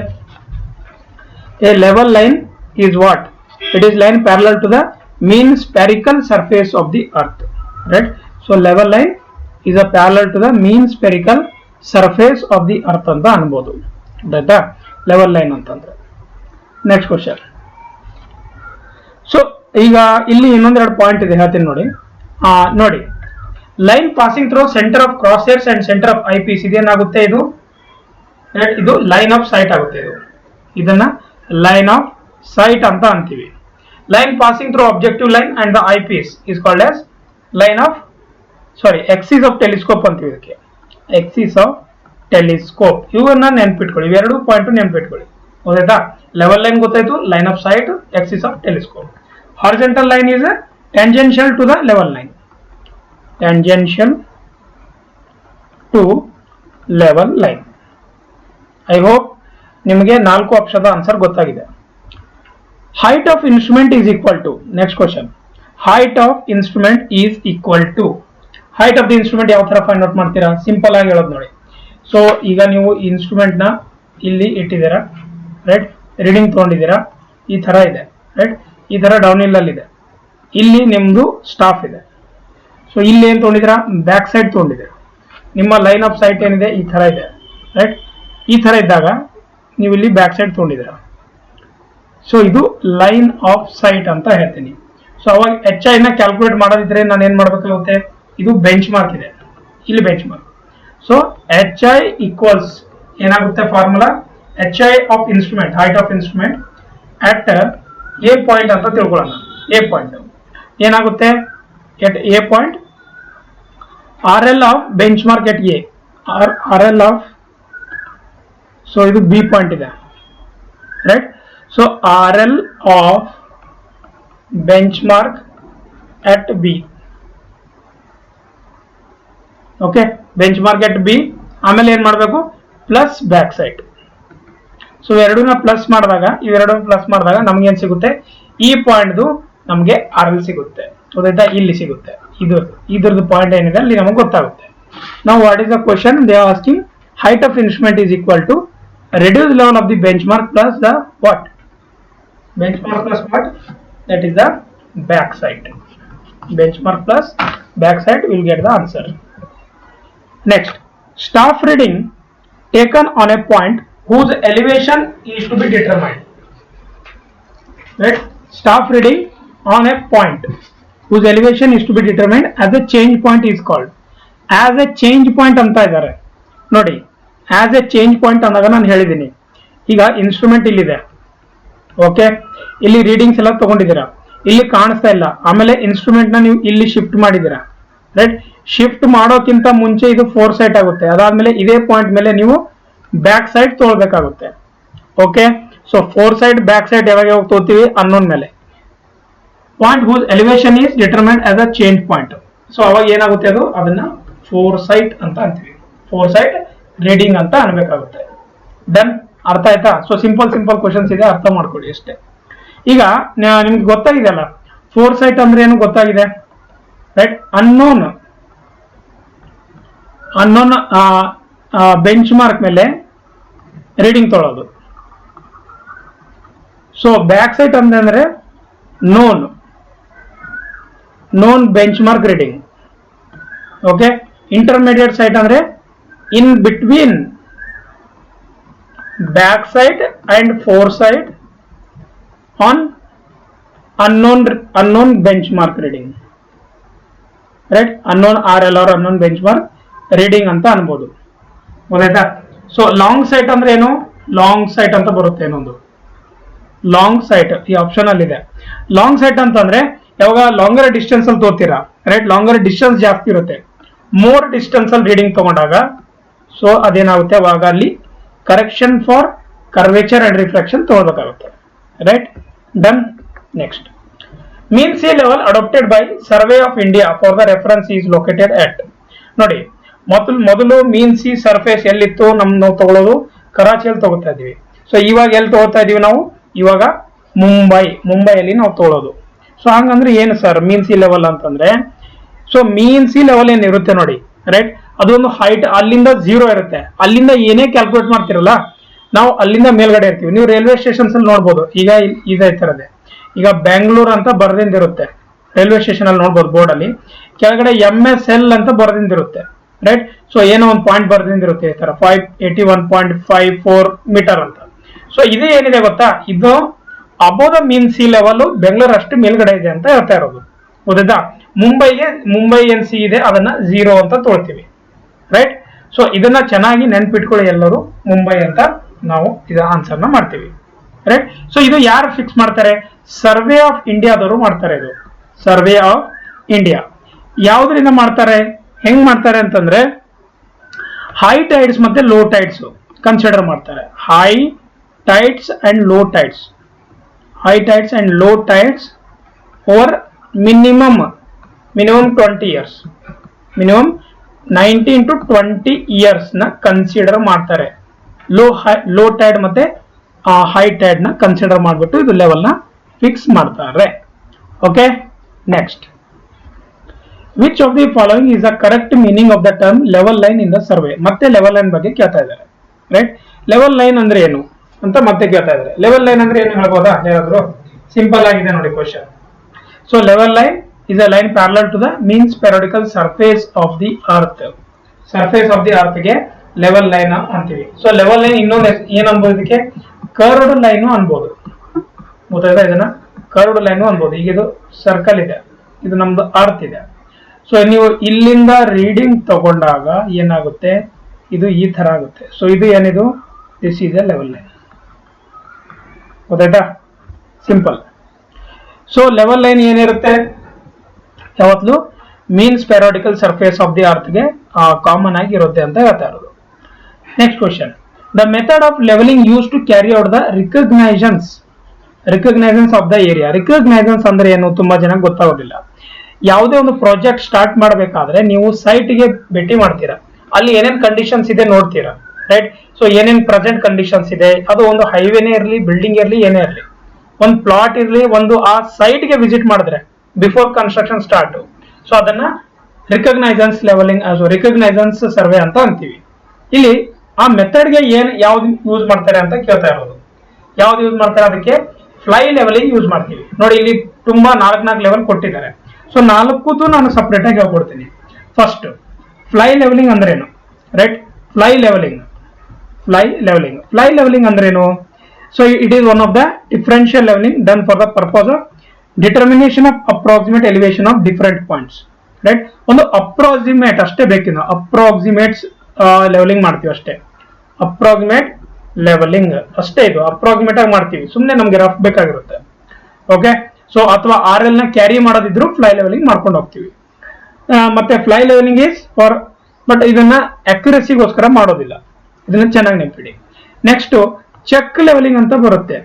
A level line is what? It is line parallel to the mean spherical surface of the earth, right? So level line is a parallel to the mean spherical surface of the earth ಅಂತ ಅನ್ಬೋದು, ಆಯ್ತಾ? Level line ಅಂತಂದ್ರೆ. Next question. So ಈಗ ಇಲ್ಲಿ ಇನ್ನೊಂದೆರಡು point ಇದೆ, ಹೇಳ್ತೀನಿ ನೋಡಿ. ನೋಡಿ, line passing through center of cross hairs and center of I piece, ಇದೇನಾಗುತ್ತೆ? ಇದು ಲೈನ್ ಆಫ್ ಸೈಟ್ ಆಗುತ್ತೆ. ಇದನ್ನ ಲೈನ್ ಆಫ್ ಸೈಟ್ ಅಂತ ಅಂತೀವಿ. Line passing through objective line and the eyepiece is called as line of, axis of telescope ಅಂತೀವಿ ಇದಕ್ಕೆ. axis of telescope. ಇವನ್ನ ನೆನ್ಪಿಟ್ಕೊಳ್ಳಿ, ಇವೆರಡು ಪಾಯಿಂಟ್ ನೆನ್ಪಿಟ್ಕೊಳ್ಳಿ, ಗೊತ್ತಾಯ್ತಾ? ಲೆವೆಲ್ ಲೈನ್ ಗೊತ್ತಾಯ್ತು, line of site, axis of telescope. Horizontal line is tangential to the level line. Tangential to level line. I hope ನಿಮಗೆ 4 option answer ಗೊತ್ತಾಗಿದೆ. Height of instrument is equal to, next question, height of instrument is equal to, height of the instrument ಯಾವ ತರ find out ಮಾಡ್ತೀರಾ? Simple ಆಗಿ ಹೇಳೋದು ನೋಡಿ. So ಈಗ ನೀವು ಇನ್ಸ್ಟ್ರೂಮೆಂಟ್ ನ ಇಲ್ಲಿ ಇಟ್ಟಿದ್ದೀರಾ, ರೈಟ್, ರೀಡಿಂಗ್ ತಗೊಂಡಿದ್ದೀರಾ, ಈ ತರ ಇದೆ, ರೈಟ್, ಈ ತರ ಡೌನ್ ಹಿಲ್ ಅಲ್ಲಿ ಇದೆ, ಇಲ್ಲಿ ನಿಮ್ದು ಸ್ಟಾಫ್ ಇದೆ. ಸೊ ಇಲ್ಲಿ ಏನ್ ತಗೊಂಡಿದ್ದೀರಾ? Back sight ತಗೊಂಡಿದ್ದೀರಾ. ನಿಮ್ಮ ಲೈನ್ ಆಫ್ ಸೈಟ್ ಏನಿದೆ, ಈ ತರ ಇದೆ, ರೈಟ್. ಈ ತರ ಇದ್ದಾಗ ನೀವು ಇಲ್ಲಿ ಬ್ಯಾಕ್ ಸೈಡ್ ತಗೊಂಡಿದ್ದೀರಾ. ಸೊ ಇದು ಲೈನ್ ಆಫ್ ಸೈಟ್ ಅಂತ ಹೇಳ್ತೀನಿ. ಸೊ ಅವಾಗ ಎಚ್ ಐ ನ ಕ್ಯಾಲ್ಕುಲೇಟ್ ಮಾಡೋದಿದ್ರೆ ನಾನು ಏನ್ ಮಾಡ್ಬೇಕಾಗುತ್ತೆ? ಇದು ಬೆಂಚ್ ಮಾರ್ಕ್ ಇದೆ, ಇಲ್ಲಿ bench mark. So H I equals ಏನಾಗುತ್ತೆ formula? H I of instrument, height of instrument at A point ಅಂತ ತಿಳ್ಕೊಳ್ಳೋಣ. ಎ ಪಾಯಿಂಟ್ ಏನಾಗುತ್ತೆ? At A point R L of bench mark at A, R L of, so ಇದು B point ಇದೆ, right. So RL of benchmark at B. Okay, benchmark at B. ಆಮೇಲೆ ಏನ್ ಮಾಡಬೇಕು? Plus back sight. So ಎರಡನ್ನ plus ಮಾಡಿದಾಗ, ಇವೆರಡು plus ಮಾಡಿದಾಗ ನಮ್ಗೆ ಏನ್ ಸಿಗುತ್ತೆ? ಈ ಪಾಯಿಂಟ್ದು ನಮ್ಗೆ RL ಸಿಗುತ್ತೆ, ಗೊತ್ತಾಯ್ತಾ? ಇಲ್ಲಿ ಸಿಗುತ್ತೆ. ಇದ್ರದ್ದು ಪಾಯಿಂಟ್ ಏನಿದೆ ಅಲ್ಲಿ ನಮಗೆ ಗೊತ್ತಾಗುತ್ತೆ. ನಾವು what is the question? They are asking height of instrument is equal to reduced level of the benchmark plus the what? Benchmark plus what? That is the back side. Benchmark plus back side, will get the answer. Next, staff reading taken on a point whose elevation is to be determined. Right? Staff reading on a point whose elevation is to be determined as a change point is called. As a change point ಅಂತ ಇದ್ದಾರೆ ನೋಡಿ. As A change point ಅಂದಾಗ ನಾನು ಹೇಳಿದ್ದೀನಿ, ಈಗ instrument ಇಲ್ಲಿದೆ, okay, ಇಲ್ಲಿ readings ಎಲ್ಲ ತಗೊಂಡಿದ್ದೀರಾ, ಇಲ್ಲಿ ಕಾಣಿಸ್ತಾ ಇಲ್ಲ. ಆಮೇಲೆ ಇನ್ಸ್ಟ್ರೂಮೆಂಟ್ ನ ನೀವು ಇಲ್ಲಿ ಶಿಫ್ಟ್ ಮಾಡಿದ್ದೀರಾ, ರೈಟ್. ಶಿಫ್ಟ್ ಮಾಡೋಕ್ಕಿಂತ ಮುಂಚೆ ಇದು 4 ಸೈಟ್ ಆಗುತ್ತೆ. ಅದಾದ್ಮೇಲೆ ಇದೇ ಪಾಯಿಂಟ್ ಮೇಲೆ ನೀವು ಬ್ಯಾಕ್ ಸೈಡ್ ತೊಗೊಳ್ಬೇಕಾಗುತ್ತೆ. Okay, so 4 sight back sight ಯಾವಾಗ ತಗೋತೀವಿ? ಅನ್ನೋನ್ ಮೇಲೆ. Point whose elevation is determined as a change point. So ಅವಾಗ ಏನಾಗುತ್ತೆ? ಅದು ಅದನ್ನ 4 ಸೈಟ್ ಅಂತ ಅಂತೀವಿ. 4 ಸೈಟ್ ರೀಡಿಂಗ್ ಅಂತ ಅನ್ಬೇಕಾಗುತ್ತೆ. ಡನ್, ಅರ್ಥ ಆಯ್ತಾ? ಸೊ ಸಿಂಪಲ್ ಕ್ವಶನ್ಸ್ ಇದೆ, ಅರ್ಥ ಮಾಡ್ಕೊಳ್ಳಿ ಅಷ್ಟೇ. ಈಗ ನಿಮ್ಗೆ ಗೊತ್ತಾಗಿದೆ ಅಲ್ಲ, 4 ಸೈಟ್ ಅಂದ್ರೆ ಏನು ಗೊತ್ತಾಗಿದೆ, ರೈಟ್? ಅನ್ನೋನ್ ಬೆಂಚ್ ಮಾರ್ಕ್ ಮೇಲೆ ರೀಡಿಂಗ್ ತೊಗೊಳ್ಳೋದು. ಸೊ ಬ್ಯಾಕ್ ಸೈಟ್ ಅಂದ್ರೆ known bench mark reading. Okay, intermediate sight ಅಂದ್ರೆ in between back side and 4 side on unknown benchmark reading, right? Unknown RL or unknown benchmark reading ಅಂತ ಅನ್ಬೋದು. ಗೊತ್ತಾಯ್ತಾ? So long site ಅಂದ್ರೆ ಏನು? Long site ಅಂತ ಬರುತ್ತೆ. ಇನ್ನೊಂದು ಲಾಂಗ್ ಸೈಟ್ ಈ ಆಪ್ಷನ್ ಅಲ್ಲಿ ಇದೆ. ಲಾಂಗ್ ಸೈಟ್ ಅಂತಂದ್ರೆ ಯಾವಾಗ ಲಾಂಗರ್ ಡಿಸ್ಟೆನ್ಸ್ ಅಲ್ಲಿ ತೋರ್ತೀರಾ, ರೈಟ್? ಲಾಂಗರ್ ಡಿಸ್ಟೆನ್ಸ್ ಜಾಸ್ತಿ ಇರುತ್ತೆ. ಮೋರ್ ಡಿಸ್ಟೆನ್ಸ್ ಅಲ್ಲಿ ರೀಡಿಂಗ್ ತಗೊಂಡಾಗ ಸೊ ಅದೇನಾಗುತ್ತೆ, ಅವಾಗ ಅಲ್ಲಿ correction for curvature and reflection ತಗೋಬೇಕಾಗುತ್ತೆ, right? Done. Next, mean sea level adopted by survey of India for the reference is located at. ನೋಡಿ, ಮೊದಲು ಮೀನ್ ಸಿ ಸರ್ಫೇಸ್ ಎಲ್ಲಿತ್ತು ನಾವು ತಗೊಳ್ಳೋದು ಕರಾಚಿಯಲ್ಲಿ ತಗೋತಾ ಇದೀವಿ. ಸೊ ಇವಾಗ ಎಲ್ಲಿ ತಗೋತಾ ಇದೀವಿ ನಾವು? ಇವಾಗ ಮುಂಬೈಯಲ್ಲಿ ನಾವು ತಗೊಳ್ಳೋದು. ಸೊ ಹಂಗಂದ್ರೆ ಏನು ಸರ್ ಮೀನ್ ಸಿ ಲೆವೆಲ್ ಅಂತಂದ್ರೆ? ಸೊ ಮೀನ್ ಸಿ ಲೆವೆಲ್ ಏನಿರುತ್ತೆ ನೋಡಿ, ರೈಟ್? ಅದೊಂದು ಹೈಟ್ ಅಲ್ಲಿಂದ 0 ಇರುತ್ತೆ. ಅಲ್ಲಿಂದ ಏನೇ ಕ್ಯಾಲ್ಕುಲೇಟ್ ಮಾಡ್ತಿರಲ್ಲ, ನಾವು ಅಲ್ಲಿಂದ ಮೇಲ್ಗಡೆ ಇರ್ತೀವಿ. ನೀವು ರೈಲ್ವೆ ಸ್ಟೇಷನ್ಸ್ ಅಲ್ಲಿ ನೋಡ್ಬೋದು. ಈಗ ಇದೇ ತರದೆ ಈಗ ಬೆಂಗಳೂರು ಅಂತ ಬರೆದಿಂದಿರುತ್ತೆ ರೈಲ್ವೆ ಸ್ಟೇಷನ್ ಅಲ್ಲಿ ನೋಡ್ಬೋದು ಬೋರ್ಡ್ ಅಲ್ಲಿ. ಕೆಳಗಡೆ MSL ಅಂತ ಬರೆದಿಂದಿರುತ್ತೆ, ರೈಟ್? ಸೊ ಏನೋ ಒಂದು ಪಾಯಿಂಟ್ ಬರೆದಿಂದಿರುತ್ತೆ ಈ ತರ 581.54 ಮೀಟರ್ ಅಂತ. ಸೊ ಇದು ಏನಿದೆ ಗೊತ್ತಾ, ಇದು above the mean sea level Bengaluru ಅಷ್ಟು ಮೇಲ್ಗಡೆ ಇದೆ ಅಂತ ಹೇಳ್ತಾ ಇರೋದು. ಗೊತ್ತಾ? ಮುಂಬೈ ಏನ್ ಸಿ ಇದೆ ಅದನ್ನ 0 ಅಂತ ತೊಳ್ತೀವಿ, ರೈಟ್? ಸೊ ಇದನ್ನ ಚೆನ್ನಾಗಿ ನೆನ್ಪಿಟ್ಕೊಳ್ಳಿ ಎಲ್ಲರೂ. ಮುಂಬೈ ಅಂತ ನಾವು ಇದ ಆನ್ಸರ್ನ ಮಾಡ್ತೀವಿ, ರೈಟ್? ಸೊ ಇದು ಯಾರು ಫಿಕ್ಸ್ ಮಾಡ್ತಾರೆ? ಸರ್ವೆ ಆಫ್ ಇಂಡಿಯಾದವರು ಮಾಡ್ತಾರೆ. ಇದು ಸರ್ವೆ ಆಫ್ ಇಂಡಿಯಾ ಯಾವ್ದ್ರಿಂದ ಮಾಡ್ತಾರೆ, ಹೆಂಗ್ ಮಾಡ್ತಾರೆ ಅಂತಂದ್ರೆ ಹೈ ಟೈಡ್ಸ್ ಮತ್ತೆ ಲೋ ಟೈಡ್ಸ್ ಕನ್ಸಿಡರ್ ಮಾಡ್ತಾರೆ. High tides and low tides, high tides and low tides over minimum 20 years, minimum 19 to 20 years ನ ಕನ್ಸಿಡರ್ ಮಾಡ್ತಾರೆ. ಲೋ ಟೈಡ್ ಮತ್ತೆ ಹೈ ಟೈಡ್ ನ ಕನ್ಸಿಡರ್ ಮಾಡ್ಬಿಟ್ಟು ಇದು ಲೆವೆಲ್ ನ ಫಿಕ್ಸ್ ಮಾಡ್ತಾರೆ. Okay, next, which of the following is the correct meaning of the term level line in the survey? ಮತ್ತೆ level line ಬಗ್ಗೆ ಕೇಳ್ತಾ ಇದ್ದಾರೆ, ರೈಟ್? ಲೆವೆಲ್ ಲೈನ್ ಅಂದ್ರೆ ಏನು ಅಂತ ಮತ್ತೆ ಕೇಳ್ತಾ ಇದ್ದಾರೆ. ಲೆವೆಲ್ ಲೈನ್ ಅಂದ್ರೆ ಏನು ಹೇಳ್ಬೋದಾ ಯಾರಾದ್ರೂ? ಸಿಂಪಲ್ ಆಗಿದೆ ನೋಡಿ question. So level line is a line parallel to the mean periodical surface of the earth. Surface of the earth ಗೆ ಲೆವೆಲ್ ಲೈನ್ ಅಂತೀವಿ. ಸೊ ಲೆವೆಲ್ ಲೈನ್ ಇನ್ನೊಂದು ಏನ್ ಅನ್ಬೋದು, ಇದಕ್ಕೆ ಕರ್ವ್ಡ್ ಲೈನ್ ಅನ್ಬೋದು. ಗೊತ್ತಾಯ್ತಾ? ಇದನ್ನ ಕರ್ವ್ಡ್ ಲೈನ್ ಅನ್ಬೋದು. ಈಗ ಇದು ಸರ್ಕಲ್ ಇದೆ, ಇದು ನಮ್ದು ಅರ್ತ್ ಇದೆ. ಸೊ ನೀವು ಇಲ್ಲಿಂದ ರೀಡಿಂಗ್ ತಗೊಂಡಾಗ ಏನಾಗುತ್ತೆ, ಇದು ಈ ತರ ಆಗುತ್ತೆ. ಸೊ ಇದು ಏನಿದು, this is a level line. ಗೊತ್ತಾಯ್ತಾ? ಸಿಂಪಲ್. ಸೊ ಲೆವೆಲ್ ಲೈನ್ ಏನಿರುತ್ತೆ, ಯಾವತ್ತೂ means periodical surface of the earth ಗೆ ಕಾಮನ್ ಆಗಿ ಇರುತ್ತೆ ಅಂತ ಹೇಳ್ತಾ ಇರೋದು. Next question, the method of leveling use to carry out the reconnaissance of the area. Reconnaissance ಅಂದ್ರೆ ಏನು ತುಂಬಾ ಜನ ಗೊತ್ತಾಗೋದಿಲ್ಲ. ಯಾವುದೇ ಒಂದು ಪ್ರಾಜೆಕ್ಟ್ ಸ್ಟಾರ್ಟ್ ಮಾಡಬೇಕಾದ್ರೆ ನೀವು ಸೈಟ್ಗೆ ಭೇಟಿ ಮಾಡ್ತೀರಾ, ಅಲ್ಲಿ ಏನೇನ್ ಕಂಡೀಷನ್ಸ್ ಇದೆ ನೋಡ್ತೀರಾ, ರೈಟ್? ಸೊ ಏನೇನ್ ಪ್ರೆಸೆಂಟ್ ಕಂಡೀಷನ್ಸ್ ಇದೆ, ಅದು ಒಂದು ಹೈವೇನೇ ಇರಲಿ, ಬಿಲ್ಡಿಂಗ್ ಇರಲಿ, ಏನೇ ಇರಲಿ, ಒಂದು ಪ್ಲಾಟ್ ಇರಲಿ, ಒಂದು ಆ ಸೈಟ್ಗೆ ವಿಸಿಟ್ ಮಾಡಿದ್ರೆ ಬಿಫೋರ್ ಕನ್ಸ್ಟ್ರಕ್ಷನ್ ಸ್ಟಾರ್ಟ್, ಸೊ ಅದನ್ನ ರಿಕಗ್ನೈಸನ್ಸ್ ಸರ್ವೆ ಅಂತ ಅಂತೀವಿ. ಇಲ್ಲಿ ಆ ಮೆಥಡ್ಗೆ ಯಾವ್ದು ಯೂಸ್ ಮಾಡ್ತಾರೆ ಅಂತ ಕೇಳ್ತಾ ಇರೋದು. ಯಾವ್ದು ಯೂಸ್ ಮಾಡ್ತಾರೆ? ಅದಕ್ಕೆ ಫ್ಲೈ ಲೆವೆಲಿಂಗ್ ಯೂಸ್ ಮಾಡ್ತೀವಿ. ನೋಡಿ, ಇಲ್ಲಿ ತುಂಬಾ 4 ಲೆವೆಲ್ ಕೊಟ್ಟಿದ್ದಾರೆ. ಸೊ 4 ನಾನು ಸಪರೇಟ್ ಆಗಿ ಹೇಳ್ಕೊಡ್ತೀನಿ. ಫಸ್ಟ್, ಫ್ಲೈ ಲೆವೆಲಿಂಗ್ ಅಂದ್ರೇನು, ರೈಟ್? ಫ್ಲೈ ಲೆವೆಲಿಂಗ್ ಅಂದ್ರೇನು? So it is one of the differential levelling done for the purpose of determination of approximate elevation of different points, right? ಒಂದು ಅಪ್ರಾಕ್ಸಿಮೇಟ್ ಅಷ್ಟೇ ಬೇಕಿಲ್ಲ, ಅಪ್ರಾಕ್ಸಿಮೇಟ್ಸ್ levelling ಮಾಡ್ತೀವಿ ಅಷ್ಟೇ. ಅಪ್ರಾಕ್ಸಿಮೇಟ್ ಲೆವೆಲಿಂಗ್ ಅಷ್ಟೇ, ಇದು approximate ಆಗಿ ಮಾಡ್ತೀವಿ, ಸುಮ್ಮನೆ ನಮ್ಗೆ ರಫ್ ಬೇಕಾಗಿರುತ್ತೆ. ಓಕೆ, ಸೊ ಅಥವಾ RL ನ ಕ್ಯಾರಿ ಮಾಡೋದಿದ್ರು ಫ್ಲೈ ಲೆವೆಲಿಂಗ್ ಮಾಡ್ಕೊಂಡು ಹೋಗ್ತೀವಿ. ಮತ್ತೆ fly levelling is for, but ಇದನ್ನ ಅಕ್ಯುರಸಿಗೋಸ್ಕರ ಮಾಡೋದಿಲ್ಲ, ಇದನ್ನ ಚೆನ್ನಾಗಿ ನೆನಪಿಡಿ. ನೆಕ್ಸ್ಟ್, ಚೆಕ್ ಲೆವೆಲಿಂಗ್ ಅಂತ ಬರುತ್ತೆ.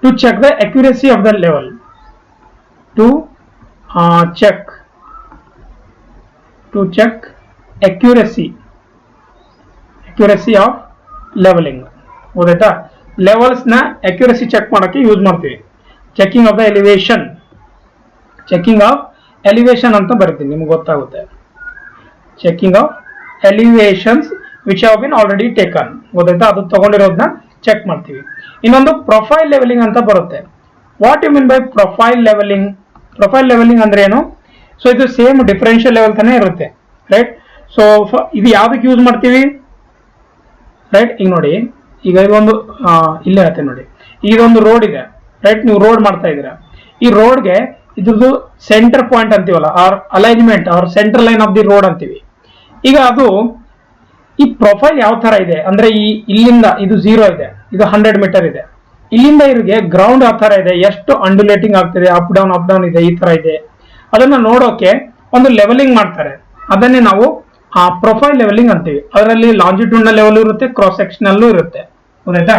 To check the accuracy of the level, to check accuracy of levelling. ಗೊತ್ತಾಯ್ತಾ? ಲೆವೆಲ್ಸ್ ನ ಅಕ್ಯುರಸಿ ಚೆಕ್ ಮಾಡಕ್ಕೆ ಯೂಸ್ ಮಾಡ್ತೀವಿ. ಚೆಕಿಂಗ್ ಆಫ್ ದ ಎಲಿವೇಶನ್ ಅಂತ ಬರೀತೀನಿ, ನಿಮ್ಗೆ ಗೊತ್ತಾಗುತ್ತೆ. Checking of elevations which have been already taken. ಗೊತ್ತಾಯ್ತಾ? ಅದು ತಗೊಂಡಿರೋದನ್ನ ಚೆಕ್ ಮಾಡ್ತೀವಿ. ಇನ್ನೊಂದು ಪ್ರೊಫೈಲ್ ಲೆವೆಲಿಂಗ್ ಅಂತ ಬರುತ್ತೆ. What you mean by profile levelling? Profile levelling ಅಂದ್ರೆ ಏನು? ಸೊ ಇದು ಸೇಮ್ ಡಿಫರೆನ್ಷಿಯಲ್ ಲೆವೆಲ್ ತಾನೇ ಇರುತ್ತೆ, ರೈಟ್? ಸೊ ಇದು ಯಾವ್ದಕ್ಕೆ ಯೂಸ್ ಮಾಡ್ತೀವಿ, ರೈಟ್? ಈಗ ನೋಡಿ, ಈಗ ಇದೊಂದು ಇಲ್ಲೇ ಹೇಳ್ತೇನೆ ನೋಡಿ, ಇದೊಂದು ರೋಡ್ ಇದೆ, ರೈಟ್? ನೀವು ರೋಡ್ ಮಾಡ್ತಾ ಇದ್ದೀರಾ, ಈ ರೋಡ್ಗೆ ಇದ್ರದ್ದು ಸೆಂಟರ್ ಪಾಯಿಂಟ್ ಅಂತೀವಲ್ಲ, or alignment or centre line of the road ಅಂತೀವಿ. ಈಗ ಅದು ಈ ಪ್ರೊಫೈಲ್ ಯಾವ ತರ ಇದೆ ಅಂದ್ರೆ, ಈ ಇಲ್ಲಿಂದ ಇದು 0 ಇದೆ, ಇದು 100 ಮೀಟರ್ ಇದೆ, ಇಲ್ಲಿಂದ ಇವ್ರಿಗೆ ಗ್ರೌಂಡ್ ಯಾವ ತರ ಇದೆ, ಎಷ್ಟು ಅಂಡುಲೇಟಿಂಗ್ ಆಗ್ತಿದೆ, ಅಪ್ ಡೌನ್ ಇದೆ, ಈ ತರ ಇದೆ, ಅದನ್ನ ನೋಡೋಕೆ ಒಂದು ಲೆವೆಲಿಂಗ್ ಮಾಡ್ತಾರೆ. ಅದನ್ನೇ ನಾವು ಪ್ರೊಫೈಲ್ ಲೆವೆಲಿಂಗ್ ಅಂತೀವಿ. ಅದರಲ್ಲಿ ಲಾಂಜಿಟ್ಯೂಡ್ನಲ್ ಲೆವೆಲ್ ಇರುತ್ತೆ, ಕ್ರಾಸ್ ಸೆಕ್ಷನಲ್ಲೂ ಇರುತ್ತೆ. ಗೊತ್ತಾಯ್ತಾ?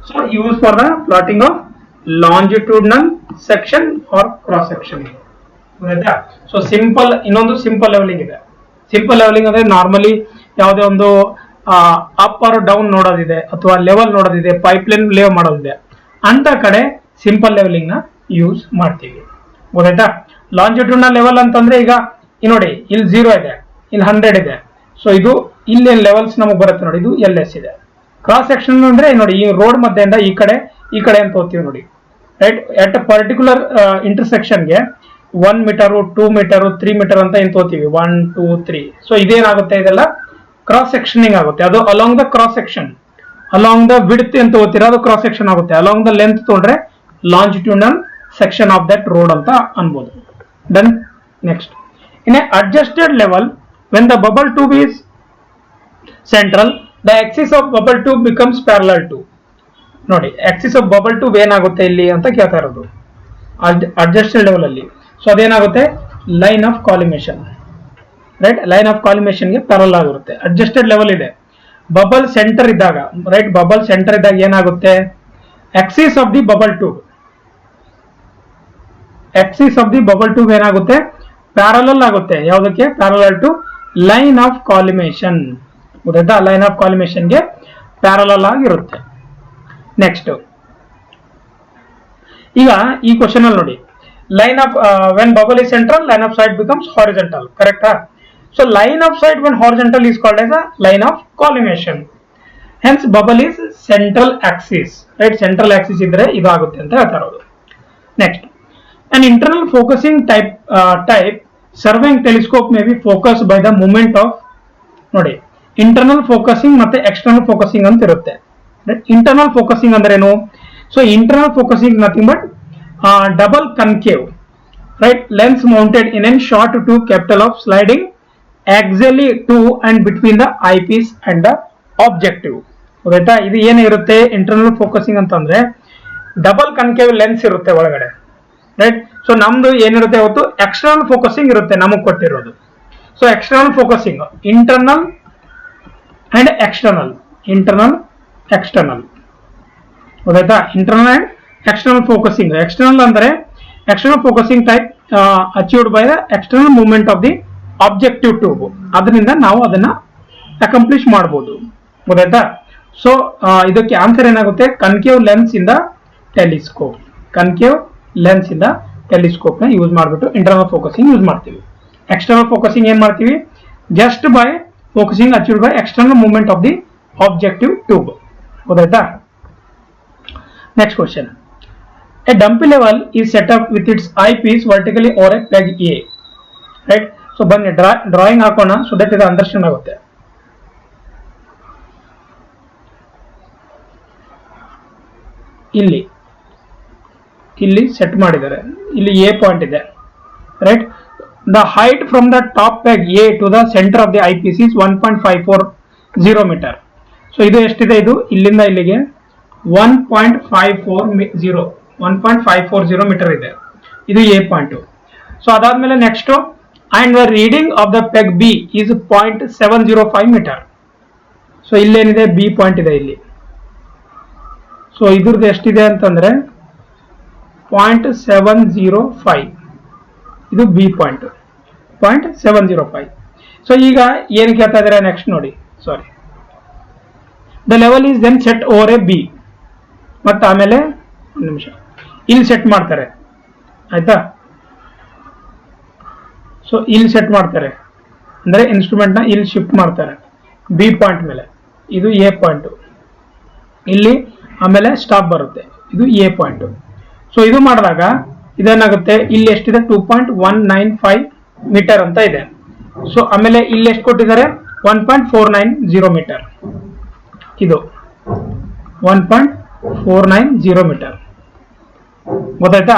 So use for the plotting of longitudinal section or cross section. ಗೊತ್ತಾಯ್ತಾ? ಸೊ ಸಿಂಪಲ್, ಇನ್ನೊಂದು ಸಿಂಪಲ್ ಲೆವೆಲಿಂಗ್ ಇದೆ. ಸಿಂಪಲ್ ಲೆವೆಲಿಂಗ್ ಅಂದ್ರೆ ನಾರ್ಮಲಿ ಯಾವುದೇ ಒಂದು ಅಪ್ ಆರ್ ಡೌನ್ ನೋಡೋದಿದೆ ಅಥವಾ ಲೆವೆಲ್ ನೋಡೋದಿದೆ, ಪೈಪ್ಲೈನ್ ಲೇವ್ ಮಾಡೋದಿದೆ, ಅಂತ ಕಡೆ ಸಿಂಪಲ್ ಲೆವೆಲಿಂಗ್ ನ ಯೂಸ್ ಮಾಡ್ತೀವಿ. ಗೊತ್ತಾಯ್ತಾ? ಲಾಂಜಿಟ್ಯೂಡ್ನಲ್ ಲೆವೆಲ್ ಅಂತಂದ್ರೆ ಈಗ ನೋಡಿ, ಇಲ್ಲಿ 0 ಇದೆ, ಇಲ್ಲಿ 100 ಇದೆ. ಸೊ ಇದು ಇಲ್ಲಿ ಲೆವೆಲ್ಸ್ ನಮಗೆ ಬರುತ್ತೆ ನೋಡಿ, ಇದು LS ಇದೆ. ಕ್ರಾಸ್ ಸೆಕ್ಷನ್ ಅಂದ್ರೆ ನೋಡಿ, ಈ ರೋಡ್ ಮಧ್ಯೆಯಿಂದ ಈ ಕಡೆ ಅಂತ ಹೋಗ್ತೀವಿ ನೋಡಿ, ರೈಟ್? ಎಟ್ ಪರ್ಟಿಕ್ಯುಲರ್ ಇಂಟರ್ಸೆಕ್ಷನ್ಗೆ 1 ಮೀಟರ್ 2 ಮೀಟರ್ 3 ಮೀಟರ್ ಅಂತ ಏನ್ ತೋತೀವಿ, 1 2 3. ಸೊ ಇದೇನಾಗುತ್ತೆ, ಇದೆಲ್ಲ ಕ್ರಾಸ್ ಸೆಕ್ಷನಿಂಗ್ ಆಗುತ್ತೆ. ಅದು along the cross section, along the width ಅಂತ ಓದ್ತೀರಾ, ಅದು ಕ್ರಾಸ್ ಸೆಕ್ಷನ್ ಆಗುತ್ತೆ. ಅಲಾಂಗ್ ದ ಲೆಂತ್ ತೊಗೊಂಡ್ರೆ longitudinal section of that road ಅಂತ ಅನ್ಬೋದು. Then next, in a adjusted level, when the bubble tube is central, the axis of bubble tube becomes parallel to. ನೋಡಿ, axis of bubble tube ಏನಾಗುತ್ತೆ ಇಲ್ಲಿ ಅಂತ ಕೇಳ್ತಾ ಇರೋದು adjusted level ಅಲ್ಲಿ. So ಅದೇನಾಗುತ್ತೆ, line of collimation, right? Line of collimation ಗೆ parallel ಆಗಿರುತ್ತೆ. ಅಡ್ಜಸ್ಟೆಡ್ ಲೆವೆಲ್ ಇದೆ, ಬಬಲ್ ಸೆಂಟರ್ ಇದ್ದಾಗ, ರೈಟ್? ಬಬಲ್ ಸೆಂಟರ್ ಇದ್ದಾಗ ಏನಾಗುತ್ತೆ, axis of the bubble tube, axis of the bubble tube ಏನಾಗುತ್ತೆ, ಪ್ಯಾರಲಲ್ ಆಗುತ್ತೆ. ಯಾವುದಕ್ಕೆ? Parallel to line of collimation. ಗೊತ್ತಾಯ್ತಾ? ಲೈನ್ ಆಫ್ ಕಾಲಿಮೇಷನ್ ಗೆ ಪ್ಯಾರಲಲ್ ಆಗಿರುತ್ತೆ. ನೆಕ್ಸ್ಟ್, ಈಗ ಈ ಕ್ವಶನ್ ಅಲ್ಲಿ ನೋಡಿ, line of when bubble is central, line of sight becomes horizontal. ಕರೆಕ್ಟಾ? So line of sight when horizontal is called as a line of collimation. Hence bubble is central axis, right? Central axis ಇದ್ರೆ ಇದಾಗುತ್ತೆ ಅಂತ ಹೇಳ್ತಾ ಇರೋದು. Next, an internal focusing type surveying telescope may be focused by the movement of, ನೋಡಿ, internal focusing ಮತ್ತೆ external focusing ಅಂತ ಇರುತ್ತೆ. Internal focusing ಅಂದ್ರೆ ಏನು? So internal focusing nothing but double concave, right? Lens mounted in an short tube capital of sliding axially to and between the eyepiece and the objective. ಗೊತ್ತಾಯ್ತಾ? ಇದು ಏನಿರುತ್ತೆ internal focusing ಅಂತಂದ್ರೆ, double concave lens ಇರುತ್ತೆ ಒಳಗಡೆ, right? So ನಮ್ದು ಏನಿರುತ್ತೆ ಅವತ್ತು external focusing ಇರುತ್ತೆ ನಮಗ್ ಕೊಟ್ಟಿರೋದು. So external focusing, internal and external, internal external. ಗೊತ್ತಾಯ್ತಾ? Internal and external focusing. External ಅಂದ್ರೆ external focusing type achieved by the external movement of the objective tube. ಅದರಿಂದ ನಾವು ಅದನ್ನ ಅಕಂಪ್ಲಿಷ್ ಮಾಡಬಹುದು. ಗೊತ್ತಾಯ್ತಾ? ಸೊ ಇದಕ್ಕೆ ಆನ್ಸರ್ ಏನಾಗುತ್ತೆ, ಕನ್ಕೇವ್ ಲೆನ್ಸ್ ಇಂದ ಟೆಲಿಸ್ಕೋಪ್. ಕನ್ಕೇವ್ ಲೆನ್ಸ್ ಇಂದ ಟೆಲಿಸ್ಕೋಪ್ ನ ಯೂಸ್ ಮಾಡಿಬಿಟ್ಟು ಇಂಟರ್ನಲ್ ಫೋಕಸಿಂಗ್ ಯೂಸ್ ಮಾಡ್ತೀವಿ. ಎಕ್ಸ್ಟರ್ನಲ್ ಫೋಕಸಿಂಗ್ ಏನ್ ಮಾಡ್ತೀವಿ, just by focusing achieved by external movement of the objective tube. ಗೊತ್ತಾಯ್ತಾ? Next question, a dumpy level is set up with its eyepiece vertically over a peg A, right? So ಬನ್ನಿ drawing ಹಾಕೋಣ, so that ಇದು understand ಆಗುತ್ತೆ. ಇಲ್ಲಿ set ಮಾಡಿದ್ದಾರೆ, ಇಲ್ಲಿ A point ಇದೆ, right? The height from the top peg A to the centre of the eyepiece is 1.540 meter. So ಇದು ಎಷ್ಟಿದೆ, ಇದು ಇಲ್ಲಿಂದ ಇಲ್ಲಿಗೆ 1.540 ಮೀಟರ್ ಇದೆ. ಇದು ಎ ಪಾಯಿಂಟ್. ಸೊ ಅದಾದ್ಮೇಲೆ next, and the reading of the peg B is 0.705 meter. So ಇಲ್ಲೇನಿದೆ, B point ಇದೆ ಇಲ್ಲಿ. ಸೊ ಇದ್ರದ್ದು ಎಷ್ಟಿದೆ ಅಂತಂದ್ರೆ 0.705, ಇದು ಬಿ ಪಾಯಿಂಟ್ 0.705. ಸೊ ಈಗ ಏನ್ ಕೇಳ್ತಾ ಇದ್ದಾರೆ ನೆಕ್ಸ್ಟ್ ನೋಡಿ, sorry, the level is then set over A B. ಮತ್ತೆ ಆಮೇಲೆ ಒಂದು ನಿಮಿಷ ಇಲ್ಲಿ ಸೆಟ್ ಮಾಡ್ತಾರೆ, ಆಯ್ತಾ? ಸೊ ಇಲ್ಲಿ ಸೆಟ್ ಮಾಡ್ತಾರೆ ಅಂದ್ರೆ ಇನ್ಸ್ಟ್ರೂಮೆಂಟ್ ನ ಇಲ್ಲಿ ಶಿಫ್ಟ್ ಮಾಡ್ತಾರೆ ಬಿ ಪಾಯಿಂಟ್ ಮೇಲೆ. ಇದು ಎ ಪಾಯಿಂಟ್, ಇಲ್ಲಿ ಆಮೇಲೆ ಸ್ಟಾಪ್ ಬರುತ್ತೆ, ಇದು ಎ ಪಾಯಿಂಟ್. ಸೊ ಇದು ಮಾಡಿದಾಗ ಇದೇನಾಗುತ್ತೆ, ಇಲ್ಲಿ ಎಷ್ಟಿದೆ 2.195 ಮೀಟರ್ ಅಂತ ಇದೆ. ಸೊ ಆಮೇಲೆ ಇಲ್ಲಿ ಎಷ್ಟು ಕೊಟ್ಟಿದ್ದಾರೆ, 1.490 ಮೀಟರ್. ಇದು 1.490 ಮೀಟರ್. ಗೊತ್ತಾಯ್ತಾ?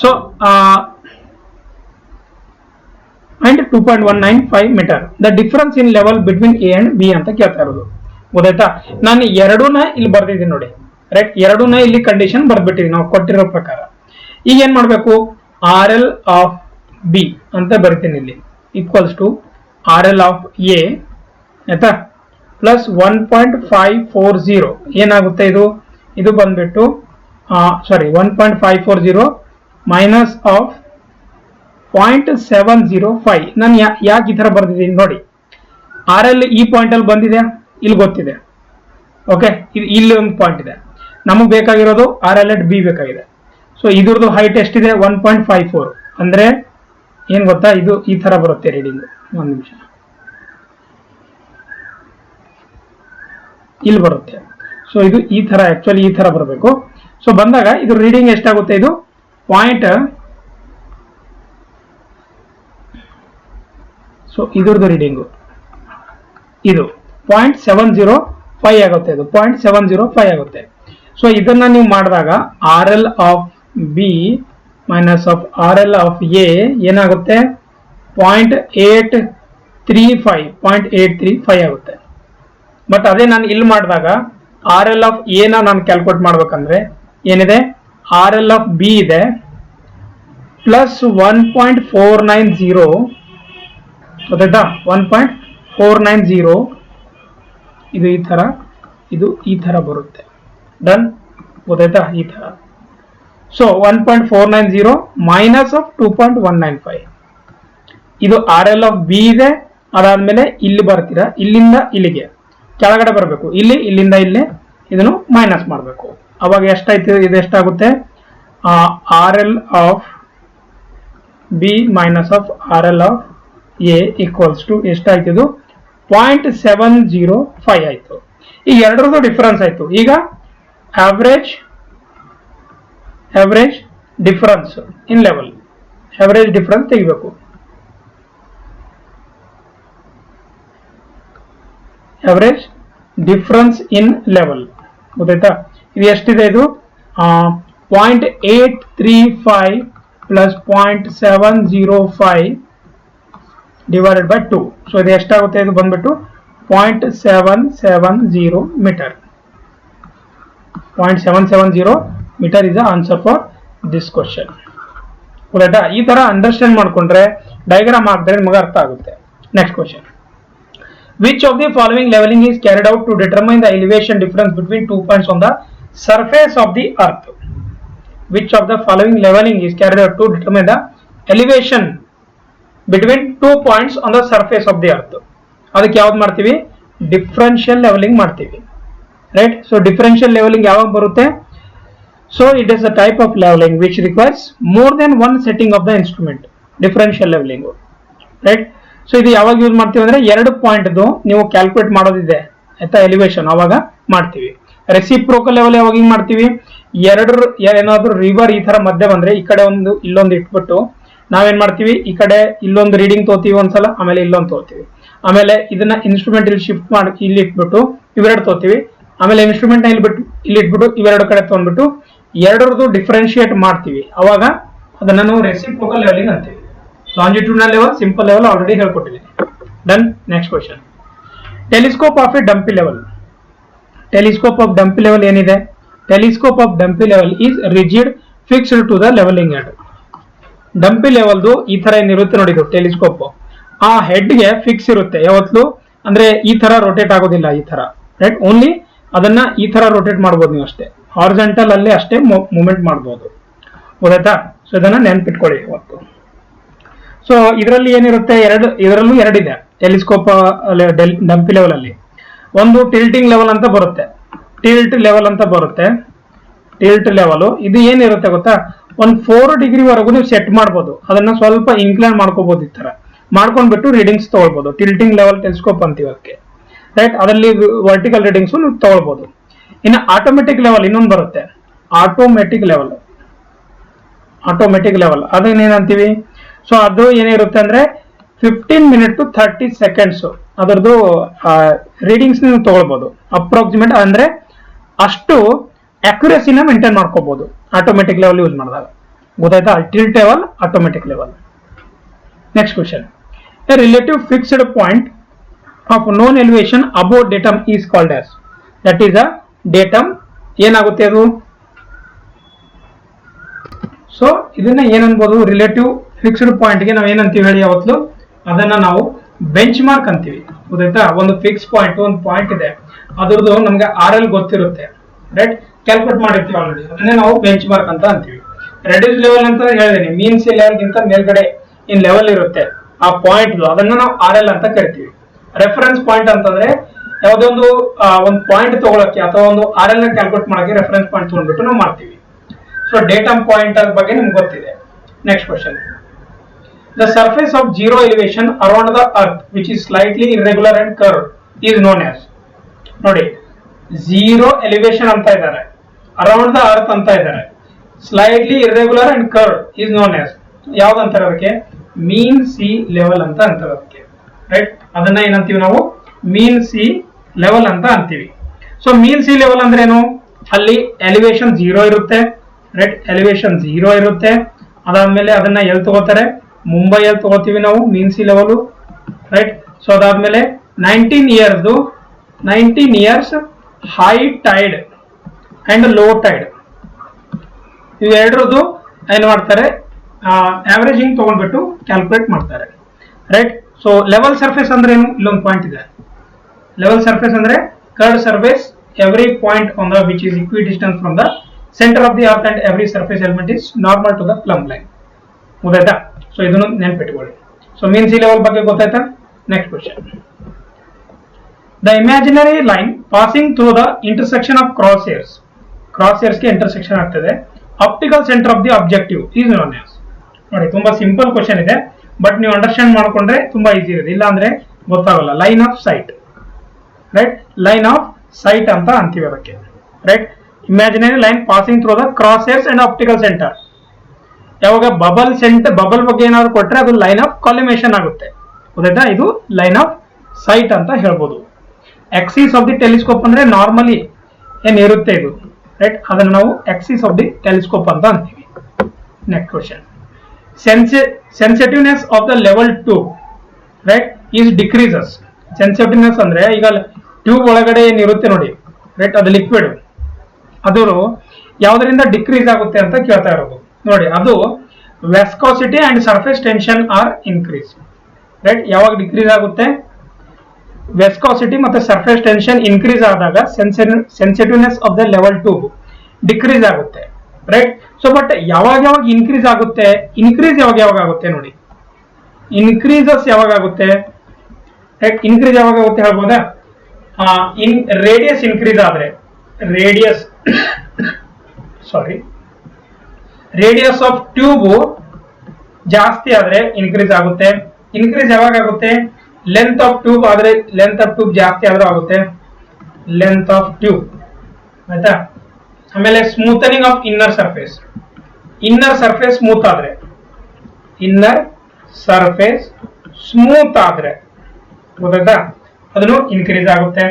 So and 2.195 metre. The difference in level between A and B ಅಂತ ಕೇಳ್ತಾ ಇರೋದು. ಗೊತ್ತಾಯ್ತಾ? ನಾನು ಎರಡೂನ ಇಲ್ಲಿ ಬರ್ದಿದ್ದೀನಿ ನೋಡಿ, ರೈಟ್. ಎರಡೂನ ಇಲ್ಲಿ ಕಂಡೀಷನ್ ಬರ್ದ್ಬಿಟ್ಟಿದ್ದೀನಿ ನಾವು ಕೊಟ್ಟಿರೋ ಪ್ರಕಾರ. ಈಗ ಏನ್ ಮಾಡ್ಬೇಕು, ಆರ್ ಎಲ್ ಆಫ್ ಬಿ ಅಂತ ಬರಿತೀನಿ ಇಲ್ಲಿ, equals to R L of A, ಆಯ್ತಾ, ಪ್ಲಸ್ 1.540. ಏನಾಗುತ್ತೆ ಇದು ಬಂದ್ಬಿಟ್ಟು ಸಾರಿ 1.540 ಮೈನಸ್ ಆಫ್ 0.705. ನಾನು ಯಾಕೆ ಈ ತರ ಬರ್ದಿದ್ದೀನಿ ನೋಡಿ, ಆರ್ ಎಲ್ ಈ ಪಾಯಿಂಟ್ ಅಲ್ಲಿ ಬಂದಿದೆ, ಇಲ್ಲಿ ಗೊತ್ತಿದೆ. ಓಕೆ, ಇಲ್ಲಿ ಒಂದು ಪಾಯಿಂಟ್ ಇದೆ, ನಮಗೆ ಬೇಕಾಗಿರೋದು ಆರ್ ಎಲ್ ಎಟ್ ಬಿ ಬೇಕಾಗಿದೆ. ಸೊ ಇದ್ರದ್ದು ಹೈಟ್ ಎಷ್ಟಿದೆ, 1.54. ಅಂದ್ರೆ ಏನ್ ಗೊತ್ತಾ, ಇದು ಈ ತರ ಬರುತ್ತೆ ರೀಡಿಂಗ್. ಒಂದು ನಿಮಿಷ, ಇಲ್ಲಿ ಬರುತ್ತೆ. ಸೊ ಇದು ಈ ತರ, ಆಕ್ಚುಲಿ ಈ ತರ ಬರಬೇಕು. ಸೊ ಬಂದಾಗ ಇದು ರೀಡಿಂಗ್ ಎಷ್ಟಾಗುತ್ತೆ, ಇದು ಪಾಯಿಂಟ್, ಸೊ ಇದ್ರದ್ದು ರೀಡಿಂಗು ಇದು 0.705 ಆಗುತ್ತೆ, ಇದು 0.705 ಆಗುತ್ತೆ. ಸೊ ಇದನ್ನ ನೀವು ಮಾಡಿದಾಗ R L of B minus of R L of A ಏನಾಗುತ್ತೆ, 0.835 ಆಗುತ್ತೆ. ಬಟ್ ಅದೇ ನಾನು ಇಲ್ಲಿ ಮಾಡಿದಾಗ ಆರ್ ಎಲ್ ಆಫ್ ಎ ನಾನು ಕ್ಯಾಲ್ಕುಲೇಟ್ ಮಾಡ್ಬೇಕಂದ್ರೆ ಏನಿದೆ, ಆರ್ ಎಲ್ ಆಫ್ ಬಿ ಇದೆ ಪ್ಲಸ್ 1.490, ಗೊತ್ತಾಯ್ತಾ, 1.490. ಇದು ಈ ತರ, ಇದು ಈ ತರ ಬರುತ್ತೆ. ಡನ್, ಗೊತ್ತಾಯ್ತಾ, ಈ ತರ. So 1.490 minus of 2.195. ಇದು ಆರ್ ಎಲ್ ಆಫ್ ಬಿ ಇದೆ. ಅದಾದ್ಮೇಲೆ ಇಲ್ಲಿ ಬರ್ತೀರಾ, ಇಲ್ಲಿಂದ ಇಲ್ಲಿಗೆ ಕೆಳಗಡೆ ಬರಬೇಕು, ಇಲ್ಲಿಂದ ಇಲ್ಲಿ ಇದನ್ನು ಮೈನಸ್ ಮಾಡಬೇಕು. ಅವಾಗ ಎಷ್ಟಾಯ್ತು, ಇದು ಎಷ್ಟಾಗುತ್ತೆ, R L of B minus of R L of A equals to ಎಷ್ಟಾಯ್ತು, ಇದು 0.705 ಆಯ್ತು. ಈ ಎರಡರದ್ದು ಡಿಫರೆನ್ಸ್ ಆಯ್ತು. ಈಗ average difference in level, average difference ತೆಗಿಬೇಕು. ಆವರೇಜ್ ಡಿಫರೆನ್ಸ್ ಇನ್ ಲೆವೆಲ್, ಗೊತ್ತಾಯ್ತಾ, ಇದು ಎಷ್ಟಿದೆ, ಇದು 0.835 ಪ್ಲಸ್ 0.705 ಡಿವೈಡೆಡ್ ಬೈ 2. ಸೊ ಇದು ಎಷ್ಟಾಗುತ್ತೆ, ಇದು ಬಂದ್ಬಿಟ್ಟು 0.770 metre. 0.770 metre is the answer for this question. ಗೊತ್ತಾಯ್ತಾ? ಈ ತರ ಅಂಡರ್ಸ್ಟ್ಯಾಂಡ್ ಮಾಡ್ಕೊಂಡ್ರೆ, ಡಯಾಗ್ರಾಮ್ ಹಾಕಿದ್ರೆ ನಿಮಗೆ ಅರ್ಥ ಆಗುತ್ತೆ. Next question, which of the following levelling is carried out to determine the elevation difference between 2 points on the surface of the earth? Which of the following leveling is carried out to determine the elevation between 2 points on the surface of the earth? ಅದಕ್ಕೆ ಯಾವ್ದು ಮಾಡ್ತೀವಿ, differential levelling ಮಾಡ್ತೀವಿ, right. So differential levelling ಯಾವಾಗ ಬರುತ್ತೆ, so it is a type of levelling which requires more than one setting of the instrument. Differential levelling, right. So ಇದು ಯಾವಾಗ use ಮಾಡ್ತೀವಿ ಅಂದ್ರೆ, ಎರಡು ಪಾಯಿಂಟ್ ನೀವು ಕ್ಯಾಲ್ಕುಲೇಟ್ ಮಾಡೋದಿದೆ ಆಯ್ತಾ, ಎಲಿವೇಶನ್, ಅವಾಗ ಮಾಡ್ತೀವಿ. ರೆಸಿಪ್ರೋಕಲ್ ಲೆವೆಲ್ ಯಾವಾಗ ಹಿಂಗ್ ಮಾಡ್ತೀವಿ, ಏನಾದ್ರು ರಿವರ್ ಈ ತರ ಮಧ್ಯೆ ಬಂದ್ರೆ ಈ ಕಡೆ ಒಂದು ಇಲ್ಲೊಂದು ಇಟ್ಬಿಟ್ಟು ನಾವೇನ್ ಮಾಡ್ತೀವಿ, ಈ ಕಡೆ ಇಲ್ಲೊಂದು ರೀಡಿಂಗ್ ತೋತೀವಿ ಒಂದ್ಸಲ, ಆಮೇಲೆ ಇಲ್ಲೊಂದು ತೋತೀವಿ, ಆಮೇಲೆ ಇದನ್ನ ಇನ್ಸ್ಟ್ರೂಮೆಂಟ್ ಇಲ್ಲಿ ಶಿಫ್ಟ್ ಮಾಡಿ ಇಲ್ಲಿ ಇಟ್ಬಿಟ್ಟು ಇವೆರಡು ತೋತೀವಿ, ಆಮೇಲೆ ಇನ್ಸ್ಟ್ರೂಮೆಂಟ್ ನ ಇಲ್ಲಿ ಇಟ್ಬಿಟ್ಟು ಇವೆರಡು ಕಡೆ ತಗೊಂಡ್ಬಿಟ್ಟು ಎರಡರದ್ದು ಡಿಫರೆನ್ಶಿಯೇಟ್ ಮಾಡ್ತೀವಿ. ಅವಾಗ ಅದನ್ನ ನಾವು ರೆಸಿಪ್ರೋಕಲ್ ಲೆವೆಲಿಂಗ್ ಅಂತೀವಿ. Longitudinal level, simple level already ಹೇಳ್ಕೊಟ್ಟಿದ್ದೀನಿ. Done. Next question, telescope of a dumpy level. Telescope of dumpy level ಏನಿದೆ, telescope of dumpy level is rigid fixed to the leveling head. Dumpy ಲೆವೆಲ್ದು ಈ ತರ ಏನಿರುತ್ತೆ ನೋಡಿ, ಇದು telescope, ಆ ಹೆಡ್ಗೆ ಫಿಕ್ಸ್ ಇರುತ್ತೆ ಯಾವತ್ತೂ, ಅಂದ್ರೆ ಈ ತರ ರೊಟೇಟ್ ಆಗೋದಿಲ್ಲ, ಈ ತರ, ರೈಟ್. ಓನ್ಲಿ ಅದನ್ನ ಈ ತರ ರೊಟೇಟ್ ಮಾಡ್ಬೋದು ನೀವು ಅಷ್ಟೇ, ಹಾರಿಜಾಂಟಲ್ ಅಲ್ಲಿ ಅಷ್ಟೇ ಮೂವ್ಮೆಂಟ್ ಮಾಡ್ಬೋದು, ಗೊತ್ತಾಯ್ತಾ. ಸೊ ಇದನ್ನ ನೆನ್ಪಿಟ್ಕೊಳ್ಳಿ ಇವತ್ತು. ಸೊ ಇದರಲ್ಲಿ ಏನಿರುತ್ತೆ, ಇದರಲ್ಲೂ ಎರಡಿದೆ ಟೆಲಿಸ್ಕೋಪ್ ಡಂಪಿ ಲೆವೆಲ್ ಅಲ್ಲಿ. ಒಂದು ಟಿಲ್ಟಿಂಗ್ ಲೆವೆಲ್ ಅಂತ ಬರುತ್ತೆ, ಟಿಲ್ಟ್ ಲೆವೆಲ್ ಅಂತ ಬರುತ್ತೆ. ಟಿಲ್ಟ್ ಲೆವೆಲ್ ಇದು ಏನಿರುತ್ತೆ ಗೊತ್ತಾ, ಒಂದು 4 ಡಿಗ್ರಿ ವರೆಗೂ ನೀವು ಸೆಟ್ ಮಾಡ್ಬೋದು, ಅದನ್ನ ಸ್ವಲ್ಪ ಇನ್ಕ್ಲೈನ್ ಮಾಡ್ಕೋಬಹುದು, ಈ ತರ ಮಾಡ್ಕೊಂಡ್ಬಿಟ್ಟು ರೀಡಿಂಗ್ಸ್ ತಗೊಳ್ಬಹುದು. ಟಿಲ್ಟಿಂಗ್ ಲೆವೆಲ್ ಟೆಲಿಸ್ಕೋಪ್ ಅಂತೀವಿ ಅದಕ್ಕೆ, ರೈಟ್. ಅದರಲ್ಲಿ ವರ್ಟಿಕಲ್ ರೀಡಿಂಗ್ಸ್ ನೀವು ತಗೊಳ್ಬಹುದು. ಇನ್ನು ಆಟೋಮೆಟಿಕ್ ಲೆವೆಲ್ ಇನ್ನೊಂದು ಬರುತ್ತೆ, ಆಟೋಮೆಟಿಕ್ ಲೆವೆಲ್ ಅದನ್ನೇನಂತೀವಿ, ಸೊ ಅದು ಏನಿರುತ್ತೆ ಅಂದ್ರೆ 15 ಮಿನಿಟ್ ಟು 30 ಸೆಕೆಂಡ್ಸ್ ಅದರದ್ದು ರೀಡಿಂಗ್ಸ್ ನೀವು ತಗೊಳ್ಬಹುದು. ಅಪ್ರಾಕ್ಸಿಮೇಟ್ ಅಂದ್ರೆ ಅಷ್ಟು ಅಕ್ಯುರಸಿನ ಮೇಂಟೈನ್ ಮಾಡ್ಕೋಬಹುದು ಆಟೋಮೆಟಿಕ್ ಲೆವೆಲ್ ಯೂಸ್ ಮಾಡಿದಾಗ. ಗೊತ್ತಾಯ್ತಾ? Tilt level, automatic level. Next question, a relative fixed point of known elevation above datum is called as. That is a datum. ಏನಾಗುತ್ತೆ ಅದು? ಸೊ ಇದನ್ನ ಏನನ್ಬೋದು? ರಿಲೇಟಿವ್ ಫಿಕ್ಸ್ಡ್ ಪಾಯಿಂಟ್ಗೆ ನಾವು ಏನಂತೀವಿ ಹೇಳಿ ಯಾವತ್ತು? ಅದನ್ನ ನಾವು ಬೆಂಚ್ ಮಾರ್ಕ್ ಅಂತೀವಿ. ಗೊತ್ತಾಯ್ತಾ? ಒಂದು ಫಿಕ್ಸ್ ಪಾಯಿಂಟ್, ಒಂದು ಪಾಯಿಂಟ್ ಇದೆ, ಅದ್ರದ್ದು ನಮ್ಗೆ RL ಗೊತ್ತಿರುತ್ತೆ, ರೈಟ್? ಕ್ಯಾಲ್ಕುಲೇಟ್ ಮಾಡಿರ್ತೀವಿ ಆಲ್ರೆಡಿ, ಅದನ್ನೇ ನಾವು ಬೆಂಚ್ ಮಾರ್ಕ್ ಅಂತ ಅಂತೀವಿ. ರೆಡ್ಯೂಸ್ ಲೆವೆಲ್ ಅಂತ ಹೇಳಿದೀನಿ, ಮೀನ್ ಸಿ ಲೆವೆಲ್ ಗಿಂತ ಮೇಲ್ಗಡೆ ಏನ್ ಲೆವೆಲ್ ಇರುತ್ತೆ ಆ ಪಾಯಿಂಟ್, ಅದನ್ನ ನಾವು RL ಅಂತ ಕರಿತೀವಿ. ರೆಫರೆನ್ಸ್ ಪಾಯಿಂಟ್ ಅಂತಂದ್ರೆ ಯಾವುದೋ ಒಂದು ಪಾಯಿಂಟ್ ತಗೊಳಕ್ಕೆ ಅಥವಾ ಒಂದು RL ನ ಕ್ಯಾಲ್ಕುಲೇಟ್ ಮಾಡಕ್ಕೆ ರೆಫರೆನ್ಸ್ ಪಾಯಿಂಟ್ ತಗೊಂಡ್ಬಿಟ್ಟು ನಾವು ಮಾಡ್ತೀವಿ. ಸೊ ಡೇಟಮ್ ಪಾಯಿಂಟ್ ಬಗ್ಗೆ ನಿಮ್ಗೆ ಗೊತ್ತಿದೆ. Next question, the surface of zero elevation around the earth which is slightly irregular and curved is known as. ನೋಡಿ, zero elevation ಅಂತ ಇದ್ದಾರೆ, around the earth ಅಂತ ಇದ್ದಾರೆ, slightly irregular and curved is known as. ಯಾವ್ದು ಅಂತಾರೆ ಅದಕ್ಕೆ? ಮೀನ್ sea level ಅಂತ ಅಂತಾರೆ ಅದಕ್ಕೆ, ರೈಟ್? ಅದನ್ನ ಏನಂತೀವಿ ನಾವು? ಮೀನ್ ಸಿ ಲೆವೆಲ್ ಅಂತ ಅಂತೀವಿ. ಸೊ ಮೀನ್ ಸಿ ಲೆವೆಲ್ ಅಂದ್ರೆ ಏನು? ಅಲ್ಲಿ ಎಲಿವೇಶನ್ 0 ಇರುತ್ತೆ, ರೈಟ್? ಎಲಿವೇಶನ್ 0 ಇರುತ್ತೆ. ಅದಾದ್ಮೇಲೆ ಅದನ್ನ ಎಲ್ಲಿ ತಗೋತಾರೆ? ಮುಂಬೈಯಲ್ಲಿ ತಗೋತೀವಿ ನಾವು mean sea level, right? So ಅದಾದ್ಮೇಲೆ 19 years high tide and low tide, ಇವೆರಡರದ್ದು ಏನ್ ಮಾಡ್ತಾರೆ? ಆವರೇಜಿಂಗ್ ತಗೊಂಡ್ಬಿಟ್ಟು ಕ್ಯಾಲ್ಕುಲೇಟ್ ಮಾಡ್ತಾರೆ, ರೈಟ್? ಸೊ ಲೆವೆಲ್ ಸರ್ಫೇಸ್ ಅಂದ್ರೆ ಏನು? ಇಲ್ಲೊಂದು ಪಾಯಿಂಟ್ ಇದೆ. ಲೆವೆಲ್ ಸರ್ಫೇಸ್ ಅಂದ್ರೆ curved surface every point on the which is equidistant from the centre of the earth and every surface element is normal to the plumb line. ಗೊತ್ತಾಯ್ತಾ? So ಇದನ್ನು ನೆನ್ಪಿಟ್ಕೊಳ್ಳಿ. So mean sea level ಬಗ್ಗೆ ಗೊತ್ತಾಯ್ತಾ? Next question, the imaginary line passing through the intersection of cross hairs. Cross ಏರ್ಸ್ಗೆ intersection ಆಗ್ತದೆ. Optical centre of the objective is known as. ನೋಡಿ, ತುಂಬಾ simple question ಇದೆ, ಬಟ್ ನೀವು ಅಂಡರ್ಸ್ಟ್ಯಾಂಡ್ ಮಾಡ್ಕೊಂಡ್ರೆ ತುಂಬಾ ಈಸಿ ಇರುತ್ತೆ, ಇಲ್ಲ ಅಂದ್ರೆ ಗೊತ್ತಾಗಲ್ಲ. Line of sight, right? Line of sight ಅಂತ ಅಂತೀವಿ ಅದಕ್ಕೆ, right? Imaginary line passing through the cross hairs and optical center. ಯಾವಾಗ ಬಬಲ್ ಬಗ್ಗೆ ಏನಾದ್ರು ಕೊಟ್ರೆ ಅದು ಲೈನ್ ಆಫ್ ಕಾಲಿಮೇಷನ್ ಆಗುತ್ತೆ, ಗೊತ್ತಾಯ್ತಾ? ಇದು ಲೈನ್ ಆಫ್ ಸೈಟ್ ಅಂತ ಹೇಳ್ಬೋದು. ಆಕ್ಸಿಸ್ ಆಫ್ ದಿ ಟೆಲಿಸ್ಕೋಪ್ ಅಂದ್ರೆ ನಾರ್ಮಲಿ ಏನಿರುತ್ತೆ ಇದು, ರೈಟ್? ಅದನ್ನ ನಾವು ಆಕ್ಸಿಸ್ ಆಫ್ ದಿ ಟೆಲಿಸ್ಕೋಪ್ ಅಂತ ಅಂತೀವಿ. Next question, sensitiveness of the level 2, right, is decreases. Sensitiveness ಅಂದ್ರೆ ಈಗ ಟ್ಯೂಬ್ ಒಳಗಡೆ ಏನಿರುತ್ತೆ ನೋಡಿ, ರೈಟ್? ಅದು ಲಿಕ್ವಿಡ್, ಅದು ಯಾವ್ದರಿಂದ ಡಿಕ್ರೀಸ್ ಆಗುತ್ತೆ ಅಂತ ಕೇಳ್ತಾ ಇರೋದು. ನೋಡಿ, ಅದು viscosity and surface tension are increase, right? ಯಾವಾಗ ಡಿಕ್ರೀಸ್ ಆಗುತ್ತೆ? ವೆಸ್ಕೋಸಿಟಿ ಮತ್ತೆ ಸರ್ಫೇಸ್ ಟೆನ್ಷನ್ ಇನ್ಕ್ರೀಸ್ ಆದಾಗ sensitiveness of the level 2 decrease ಆಗುತ್ತೆ, ರೈಟ್? ಸೊ ಬಟ್ ಯಾವಾಗ ಇನ್ಕ್ರೀಸ್ ಆಗುತ್ತೆ? ಇನ್ಕ್ರೀಸ್ ಯಾವಾಗ ಆಗುತ್ತೆ ನೋಡಿ, ಇನ್ಕ್ರೀಸಸ್ ಯಾವಾಗ ಆಗುತ್ತೆ, ರೈಟ್? ಇನ್ಕ್ರೀಸ್ ಯಾವಾಗ ಆಗುತ್ತೆ ಹೇಳ್ಬೋದಾ? ಇನ್ ರೇಡಿಯಸ್ ಇನ್ಕ್ರೀಸ್ ಆದ್ರೆ, ರೇಡಿಯಸ್ ಆಫ್ ಟ್ಯೂಬ್ ಜಾಸ್ತಿ ಆದ್ರೆ ಇನ್ಕ್ರೀಸ್ ಆಗುತ್ತೆ. ಇನ್ಕ್ರೀಸ್ ಯಾವಾಗ ಆಗುತ್ತೆ? ಲೆಂತ್ ಆಫ್ ಟ್ಯೂಬ್ ಆದ್ರೆ, ಲೆಂತ್ ಆಫ್ ಟ್ಯೂಬ್ ಜಾಸ್ತಿ ಆದ್ರೂ ಆಗುತ್ತೆ, ಲೆಂತ್ ಆಫ್ ಟ್ಯೂಬ್, ಆಯ್ತಾ? ಆಮೇಲೆ ಸ್ಮೂತನಿಂಗ್ ಆಫ್ ಇನ್ನರ್ ಸರ್ಫೇಸ್ ಸ್ಮೂತ್ ಆದ್ರೆ, ಇನ್ನರ್ ಸರ್ಫೇಸ್ ಸ್ಮೂತ್ ಆದ್ರೆ, ಗೊತ್ತಾಯ್ತಾ? ಅದನ್ನು ಇನ್ಕ್ರೀಸ್ ಆಗುತ್ತೆ.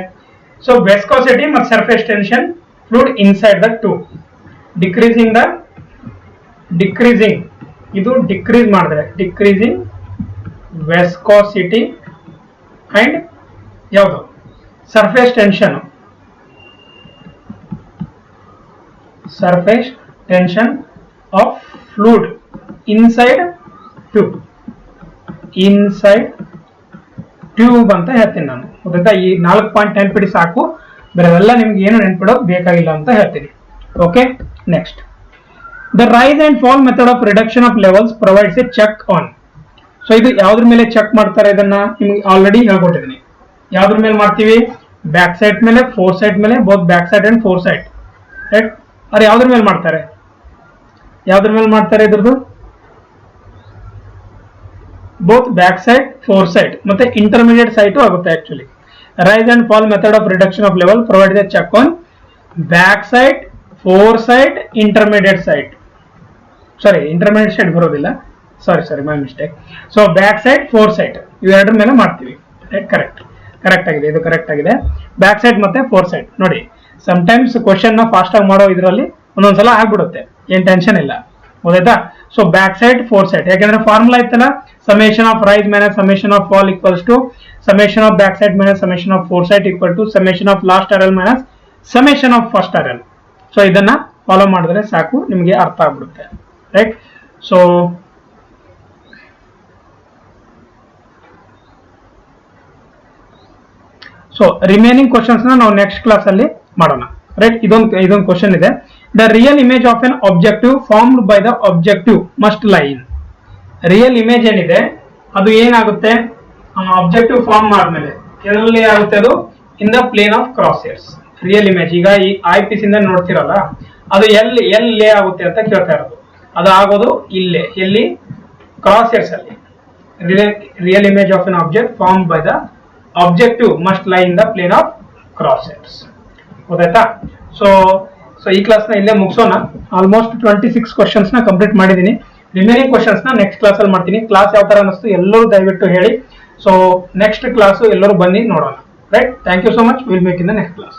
ಸೊ ವೆಸ್ಕೋಸಿಟಿ ಮತ್ತು surface tension fluid inside the tube decreasing ಇದು ಡಿಕ್ರೀಸ್ ಮಾಡಿದ್ರೆ, ಡಿಕ್ರೀಸಿಂಗ್ ವೆಸ್ಕೋಸಿಟಿ ಅಂಡ್ ಯಾವುದು? Surface tension of fluid inside tube ಅಂತ ಹೇಳ್ತೀನಿ ನಾನು, ಗೊತ್ತಾಯ್ತಾ? ಈ 4 ಪಾಯಿಂಟ್ ನೆನ್ಪಿಡಿ ಸಾಕು, ಬೇರೆಲ್ಲ ನಿಮ್ಗೆ ಏನು ನೆನ್ಪಿಡೋದು ಬೇಕಾಗಿಲ್ಲ ಅಂತ ಹೇಳ್ತೀನಿ. Okay, next, the rise and fall method of reduction of levels provides a check on. So ಇದು ಯಾವ್ದ್ರ ಮೇಲೆ ಚೆಕ್ ಮಾಡ್ತಾರೆ? ಇದನ್ನ ನಿಮ್ಗೆ ಆಲ್ರೆಡಿ ಹೇಳ್ಕೊಟ್ಟಿದ್ದೀನಿ. ಯಾವ್ದ್ರ ಮೇಲೆ ಮಾಡ್ತೀವಿ? ಬ್ಯಾಕ್ ಸೈಡ್ ಮೇಲೆ, ಫೋರ್ ಸೈಡ್ ಮೇಲೆ, both back side and fore sight, right? ಅವ್ರು ಯಾವ್ದ್ರ ಮೇಲೆ ಮಾಡ್ತಾರೆ? ಇದ್ರದ್ದು both back side, fore sight ಮತ್ತೆ ಇಂಟರ್ಮೀಡಿಯೇಟ್ ಸೈಟ್ ಆಗುತ್ತೆ. Actually rise and fall method of reduction of level provide the check on back side, fore sight, intermediate sight. Intermediate sight ಬರೋದಿಲ್ಲ, sorry my mistake. So back side, fore sight ಇವೆರಡರ ಮೇಲೆ ಮಾಡ್ತೀವಿ, right? Correct ಆಗಿದೆ, ಇದು correct ಆಗಿದೆ. Back side ಮತ್ತೆ fore side. ನೋಡಿ, sometimes question ನ ಫಾಸ್ಟ್ ಆಗಿ ಮಾಡೋ ಇದರಲ್ಲಿ ಒಂದೊಂದ್ಸಲ ಆಗ್ಬಿಡುತ್ತೆ, ಏನ್ ಟೆನ್ಷನ್ ಇಲ್ಲ, ಗೊತ್ತಾಯ್ತಾ? So back side fore side, ಯಾಕಂದ್ರೆ ಫಾರ್ಮುಲಾ ಇತ್ತಲ್ಲ, summation of rise minus summation of fall equals to summation of back side minus summation of fore side equal to summation of last RL minus summation of first RL. So ಇದನ್ನ follow ಮಾಡಿದ್ರೆ ಸಾಕು, ನಿಮಗೆ ಅರ್ಥ ಆಗ್ಬಿಡುತ್ತೆ, right. So remaining questions ನಾವು next class ಅಲ್ಲಿ ಮಾಡೋಣ, right. ಇದೊಂದು ಕ್ವಶನ್ ಇದೆ. The real image of N objective formed by the objective must lie in. Real image ಏನಿದೆ ಅದು ಏನಾಗುತ್ತೆ, ಆಬ್ಜೆಕ್ಟಿವ್ ಫಾರ್ಮ್ ಮಾಡಿದ್ಮೇಲೆ ಎಲ್ಲಿ ಆಗುತ್ತೆ, ಅದು in the plane of cross hairs. Real image ಈಗ ಈ ಐ ಪೀಸ್ ಇಂದ ನೋಡ್ತಿರಲ್ಲ, ಅದು ಎಲ್ಲಿ ಆಗುತ್ತೆ ಅಂತ ಕೇಳ್ತಾ ಇರೋದು. ಅದು ಆಗೋದು ಇಲ್ಲೇ, ಎಲ್ಲಿ, ಕ್ರಾಸ್ ಏರ್ಸ್ ಅಲ್ಲಿ. Real image of an object form by the objective must lie in the plane of cross hairs. ಗೊತ್ತಾಯ್ತಾ? ಸೊ ಈ ಕ್ಲಾಸ್ ನ ಇಲ್ಲೇ ಮುಗಿಸೋಣ. ಆಲ್ಮೋಸ್ಟ್ 26 ಕ್ವಶನ್ಸ್ ನ ಕಂಪ್ಲೀಟ್ ಮಾಡಿದೀನಿ. ರಿಮೈನಿಂಗ್ ಕ್ವಶನ್ಸ್ ನ ನೆಕ್ಸ್ಟ್ ಕ್ಲಾಸ್ ಅಲ್ಲಿ ಮಾಡ್ತೀನಿ. ಕ್ಲಾಸ್ ಯಾವ ತರ ಅನಿಸ್ತು ಎಲ್ಲರೂ ದಯವಿಟ್ಟು ಹೇಳಿ. ಸೊ ನೆಕ್ಸ್ಟ್ ಕ್ಲಾಸ್ ಎಲ್ಲರೂ ಬನ್ನಿ ನೋಡೋಣ, right. Thank you so much. Will make in the next class.